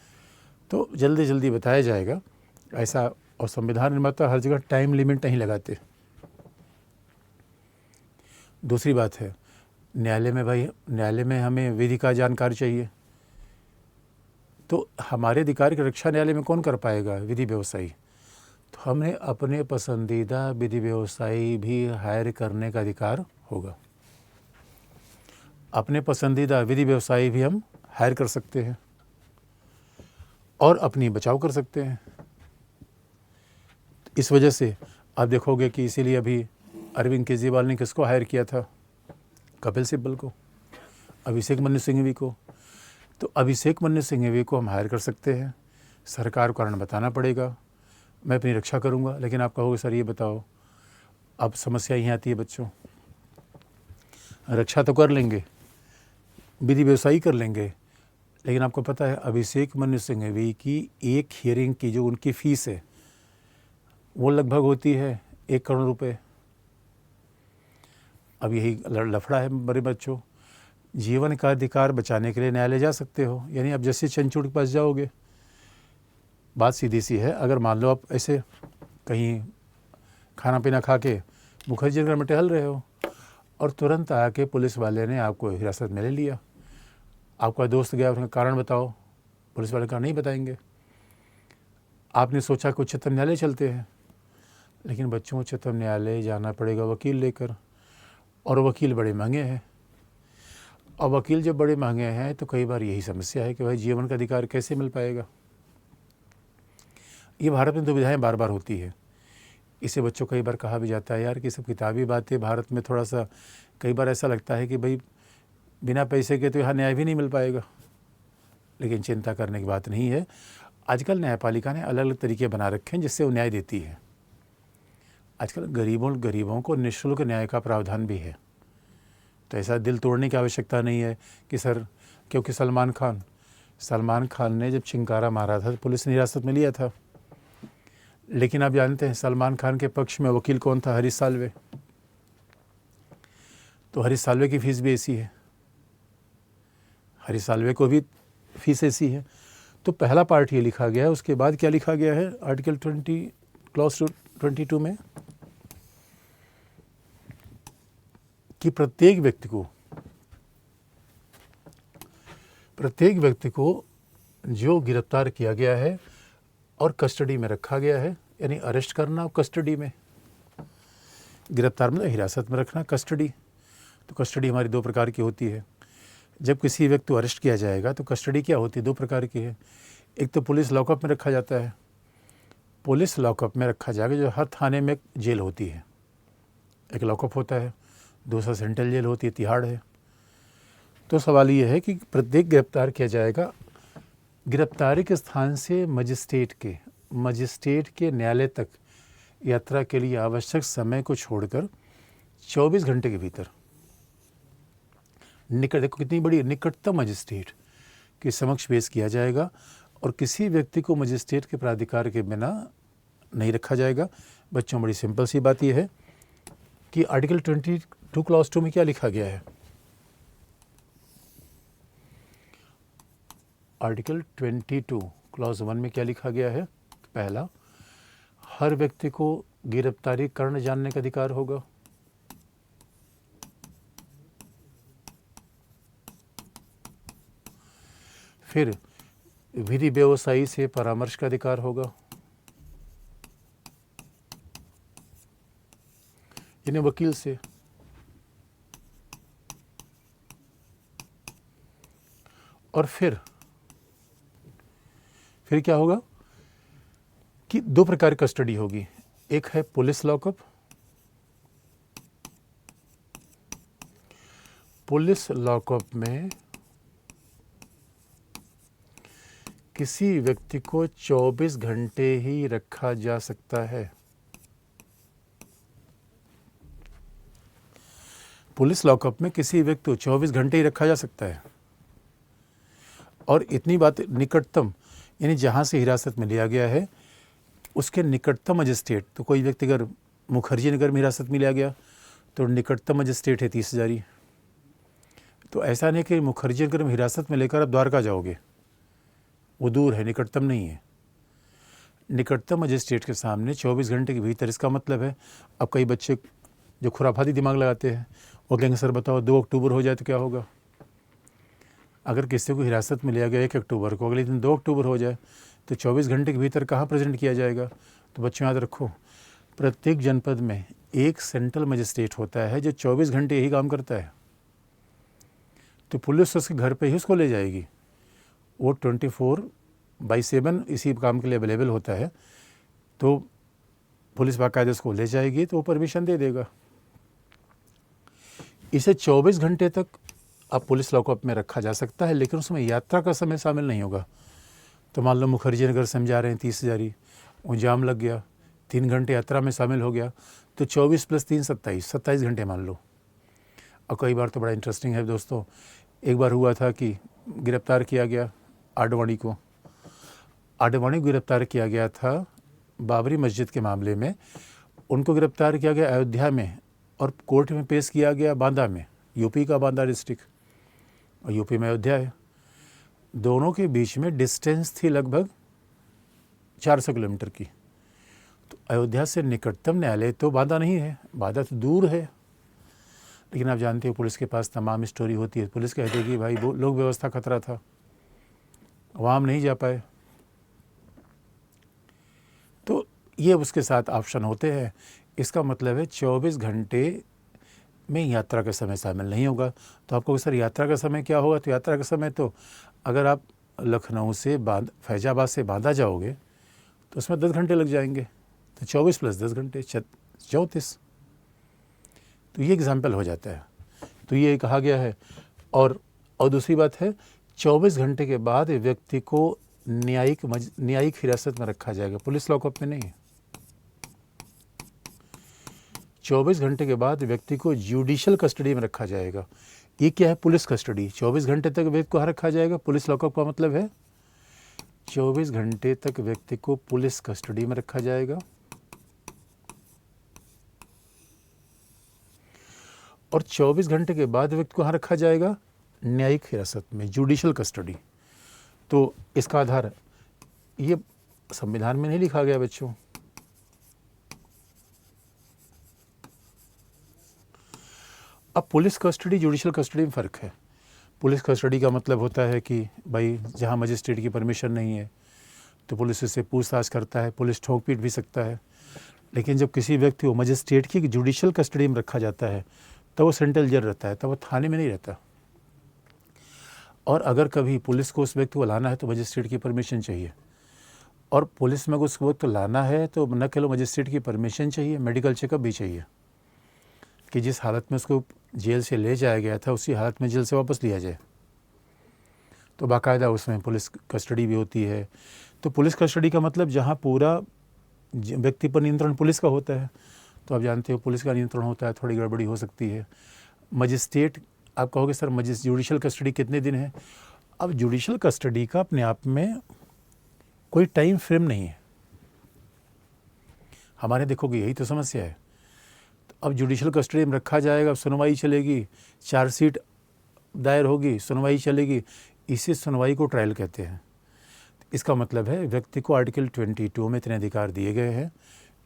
तो जल्दी जल्दी बताया जाएगा ऐसा। और संविधान निर्माता हर जगह टाइम लिमिट नहीं लगाते। दूसरी बात है, न्यायालय में हमें विधि का जानकारी चाहिए, तो हमारे अधिकार की रक्षा न्यायालय में कौन कर पाएगा? विधि व्यवसायी। तो हमने अपने पसंदीदा विधि व्यवसायी भी हायर करने का अधिकार होगा। अपने पसंदीदा विधि व्यवसायी भी हम हायर कर सकते हैं और अपनी बचाव कर सकते हैं। इस वजह से आप देखोगे कि इसीलिए अभी अरविंद केजरीवाल ने किसको हायर किया था? कपिल सिब्बल को, अभिषेक मनु सिंघवी को। तो अभिषेक मनु सिंघवी को हम हायर कर सकते हैं। सरकार को कारण बताना पड़ेगा, मैं अपनी रक्षा करूंगा। लेकिन आप कहोगे सर ये बताओ, अब समस्या यहीं आती है बच्चों, रक्षा तो कर लेंगे, विधि व्यवसायी कर लेंगे, लेकिन आपको पता है अभिषेक मनु सिंघवी की एक हियरिंग की जो उनकी फ़ीस है वो लगभग होती है 1 करोड़ रुपए। अब यही लफड़ा है बड़े बच्चों। जीवन का अधिकार बचाने के लिए न्यायालय जा सकते हो, यानी अब जैसे चंचूड़ के पास जाओगे। बात सीधी सी है, अगर मान लो आप ऐसे कहीं खाना पीना खा के मुखर्जी नगर में टहल रहे हो और तुरंत आके पुलिस वाले ने आपको हिरासत में ले लिया, आपका दोस्त गया, उसका कारण बताओ, पुलिस वाले का नहीं बताएंगे। आपने सोचा कि उच्चतम न्यायालय चलते हैं, लेकिन बच्चों को उच्चतम न्यायालय जाना पड़ेगा वकील लेकर, और वकील बड़े महंगे हैं। और वकील जब बड़े महंगे हैं तो कई बार यही समस्या है कि भाई जीवन का अधिकार कैसे मिल पाएगा। ये भारत में दुविधाएं बार बार होती है। इसे बच्चों कई बार कहा भी जाता है यार कि सब किताबी बातें, भारत में थोड़ा सा कई बार ऐसा लगता है कि भाई बिना पैसे के तो यहाँ न्याय भी नहीं मिल पाएगा। लेकिन चिंता करने की बात नहीं है। आजकल न्यायपालिका ने अलग अलग तरीके बना रखे हैं जिससे वो न्याय देती है। आजकल गरीबों को निःशुल्क न्याय का प्रावधान भी है। तो ऐसा दिल तोड़ने की आवश्यकता नहीं है कि सर, क्योंकि सलमान खान ने जब चिंकारा मारा था तो पुलिस ने हिरासत में लिया था, लेकिन आप जानते हैं सलमान खान के पक्ष में वकील कौन था? हरीश साल्वे। तो हरीश साल्वे की फीस भी ऐसी है, हरीश साल्वे को भी फीस ऐसी है। तो पहला पार्ट ये लिखा गया है। उसके बाद क्या लिखा गया है आर्टिकल 20 क्लॉज 22 में कि प्रत्येक व्यक्ति को जो गिरफ्तार किया गया है और कस्टडी में रखा गया है, यानी अरेस्ट करना और कस्टडी में, गिरफ्तार मतलब हिरासत में रखना, कस्टडी। तो कस्टडी हमारी 2 प्रकार की होती है। जब किसी व्यक्ति को अरेस्ट किया जाएगा तो कस्टडी क्या होती है? 2 प्रकार की है। एक तो पुलिस लॉकअप में रखा जाता है, पुलिस लॉकअप में रखा जाएगा जो हर थाने में जेल होती है, एक लॉकअप होता है। दूसरा सेंट्रल जेल होती है, तिहाड़ है। तो सवाल ये है कि प्रत्येक गिरफ्तार किया जाएगा, गिरफ्तारी के स्थान से मजिस्ट्रेट के न्यायालय तक यात्रा के लिए आवश्यक समय को छोड़कर 24 घंटे के भीतर देखो कितनी बड़ी, निकटतम मजिस्ट्रेट के समक्ष पेश किया जाएगा। और किसी व्यक्ति को मजिस्ट्रेट के प्राधिकार के बिना नहीं रखा जाएगा। बच्चों, बड़ी सिंपल सी बात यह है कि आर्टिकल 22 क्लॉज 2 में क्या लिखा गया है? आर्टिकल 22 क्लॉज 1 में क्या लिखा गया है? पहला, हर व्यक्ति को गिरफ्तारी कारण जानने का अधिकार होगा। फिर विधि व्यवसायी से परामर्श का अधिकार होगा, यानी वकील से। और फिर क्या होगा कि 2 प्रकार की कस्टडी होगी। एक है पुलिस लॉकअप। पुलिस लॉकअप में किसी व्यक्ति को 24 घंटे ही रखा जा सकता है। पुलिस लॉकअप में किसी व्यक्ति को 24 घंटे ही रखा जा सकता है। और इतनी बात, निकटतम यानी जहाँ से हिरासत में लिया गया है उसके निकटतम मजिस्ट्रेट, तो कोई व्यक्ति अगर मुखर्जी नगर में हिरासत में लिया गया तो निकटतम मजिस्ट्रेट है 30 हजारी। तो ऐसा नहीं कि मुखर्जी नगर में हिरासत में लेकर आप द्वारका जाओगे, वो दूर है, निकटतम नहीं है। निकटतम मजिस्ट्रेट के सामने 24 घंटे के भीतर, इसका मतलब है अब कई बच्चे जो खुराफाती दिमाग लगाते हैं वो कहेंगे सर बताओ 2 अक्टूबर हो जाए तो क्या होगा। अगर किसी को हिरासत में लिया गया 1 अक्टूबर को, अगले दिन 2 अक्टूबर हो जाए तो 24 घंटे के भीतर कहाँ प्रेजेंट किया जाएगा। तो बच्चों याद रखो, प्रत्येक जनपद में एक सेंट्रल मजिस्ट्रेट होता है जो 24 घंटे यही काम करता है। तो पुलिस उसके घर पे ही उसको ले जाएगी, वो 24/7 इसी काम के लिए अवेलेबल होता है। तो पुलिस बाकायदा उसको ले जाएगी तो वो परमिशन दे देगा। इसे 24 घंटे तक अब पुलिस लॉकअप में रखा जा सकता है, लेकिन उसमें यात्रा का समय शामिल नहीं होगा। तो मान लो मुखर्जी नगर से हम जा रहे हैं 30 हजारी, वो जाम लग गया, 3 घंटे यात्रा में शामिल हो गया, तो 24 + 3 27 घंटे मान लो। और कई बार तो बड़ा इंटरेस्टिंग है दोस्तों, एक बार हुआ था कि गिरफ्तार किया गया आडवाणी को गिरफ्तार किया गया था बाबरी मस्जिद के मामले में। उनको गिरफ्तार किया गया अयोध्या में और कोर्ट में पेश किया गया बांदा में, यूपी का बांदा डिस्ट्रिक्ट, और यूपी में अयोध्या है। दोनों के बीच में डिस्टेंस थी लगभग 400 किलोमीटर की। तो अयोध्या से निकटतम न्यायालय तो बांदा नहीं है, बांदा तो दूर है। लेकिन आप जानते हो पुलिस के पास तमाम स्टोरी होती है। पुलिस कहती है कि भाई वो लोक व्यवस्था खतरा था, वहाँ हम नहीं जा पाए। तो ये उसके साथ ऑप्शन होते हैं। इसका मतलब है 24 घंटे में यात्रा का समय शामिल नहीं होगा। तो आपको सर यात्रा का समय क्या होगा, तो यात्रा का समय तो अगर आप लखनऊ से फैजाबाद से बांदा जाओगे तो उसमें 10 घंटे लग जाएंगे, तो 24 + 10 घंटे 34। तो ये एग्जाम्पल हो जाता है। तो ये कहा गया है। और दूसरी बात है 24 घंटे के बाद व्यक्ति को न्यायिक हिरासत में रखा जाएगा, पुलिस लॉकअप में नहीं। 24 घंटे के बाद व्यक्ति को जुडिशियल कस्टडी में रखा जाएगा। ये क्या है, पुलिस कस्टडी। 24 घंटे तक व्यक्ति को रखा जाएगा। पुलिस लॉकअप का मतलब है 24 घंटे तक व्यक्ति को पुलिस कस्टडी में रखा जाएगा। और 24 घंटे के बाद व्यक्ति को रखा जाएगा न्यायिक हिरासत में, जुडिशियल कस्टडी। तो इसका आधार ये संविधान में नहीं लिखा गया बच्चों। अब पुलिस कस्टडी जुडिशियल कस्टडी में फ़र्क है। पुलिस कस्टडी का मतलब होता है कि भाई जहाँ मजिस्ट्रेट की परमिशन नहीं है तो पुलिस उससे पूछताछ करता है, पुलिस ठोक पीट भी सकता है। लेकिन जब किसी व्यक्ति को मजिस्ट्रेट की जुडिशियल कस्टडी में रखा जाता है तो वो सेंट्रल जेल रहता है, तब वो थाने में नहीं रहता। और अगर कभी पुलिस को उस व्यक्ति को लाना है तो मजिस्ट्रेट की परमिशन चाहिए। और पुलिस में उस व्यक्ति को लाना है तो न केवल मजिस्ट्रेट की परमिशन चाहिए, मेडिकल चेकअप भी चाहिए कि जिस हालत में उसको जेल से ले जाया गया था उसी हालत में जेल से वापस लिया जाए। तो बाकायदा उसमें पुलिस कस्टडी भी होती है। तो पुलिस कस्टडी का मतलब जहाँ पूरा व्यक्ति पर नियंत्रण पुलिस का होता है। तो आप जानते हो पुलिस का नियंत्रण होता है, थोड़ी गड़बड़ी हो सकती है। मजिस्ट्रेट, आप कहोगे सर जुडिशियल कस्टडी कितने दिन है। अब जुडिशियल कस्टडी का अपने आप में कोई टाइम फ्रेम नहीं है। हमारे देखोगे यही तो समस्या है। तो अब जुडिशियल कस्टडी में रखा जाएगा, सुनवाई चलेगी, चार्जशीट दायर होगी, सुनवाई चलेगी, इसी सुनवाई को ट्रायल कहते हैं। इसका मतलब है व्यक्ति को आर्टिकल 22 में इतने अधिकार दिए गए हैं,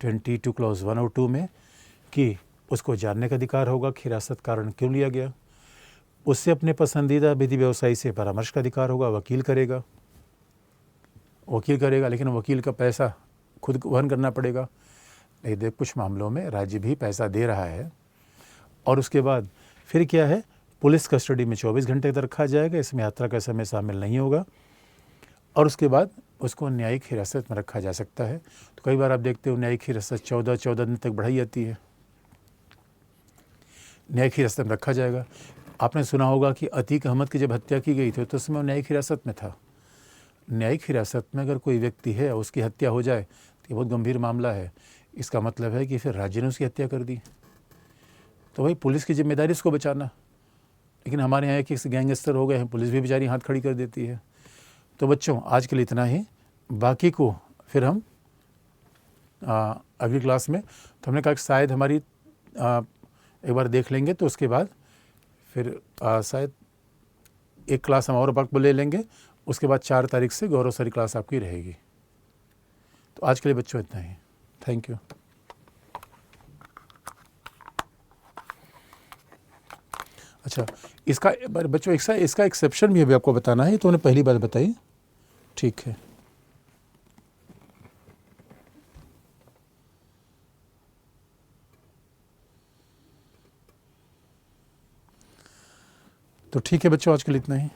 22 क्लॉज 1 और 2 में, कि उसको जानने का अधिकार होगा कि हिरासत कारण क्यों लिया गया। उससे अपने पसंदीदा विधि व्यवसायी से परामर्श का अधिकार होगा। वकील करेगा, लेकिन वकील का पैसा खुद वहन करना पड़ेगा। नहीं देख, कुछ मामलों में राज्य भी पैसा दे रहा है। और उसके बाद फिर क्या है, पुलिस कस्टडी में 24 घंटे तक रखा जाएगा, इसमें यात्रा का समय शामिल नहीं होगा। और उसके बाद उसको न्यायिक हिरासत में रखा जा सकता है। तो कई बार आप देखते हो न्यायिक हिरासत 14 दिन तक बढ़ाई जाती है। न्यायिक हिरासत में रखा जाएगा। आपने सुना होगा कि अतीक अहमद की जब हत्या की गई थी तो उसमें न्यायिक हिरासत में था। न्यायिक हिरासत में अगर कोई व्यक्ति है उसकी हत्या हो जाए तो ये बहुत गंभीर मामला है। इसका मतलब है कि फिर राज्य ने उसकी हत्या कर दी। तो भाई पुलिस की जिम्मेदारी उसको बचाना। लेकिन हमारे यहाँ एक गैंगस्टर हो गए हैं, पुलिस भी बेचारी हाथ खड़ी कर देती है। तो बच्चों आज के लिए इतना ही, बाकी को फिर हम अगली क्लास में। तो हमने कहा कि शायद हमारी एक बार देख लेंगे, तो उसके बाद फिर शायद एक क्लास हम और वक्त ले लेंगे। उसके बाद 4 तारीख से गौरव सर की क्लास आपकी रहेगी। तो आज के लिए बच्चों इतना ही। Thank you. अच्छा, इसका बच्चों इसका एक्सेप्शन भी अभी आपको बताना है, तो उन्हें पहली बात बताई। ठीक है, तो ठीक है बच्चों, आज के लिए इतना ही।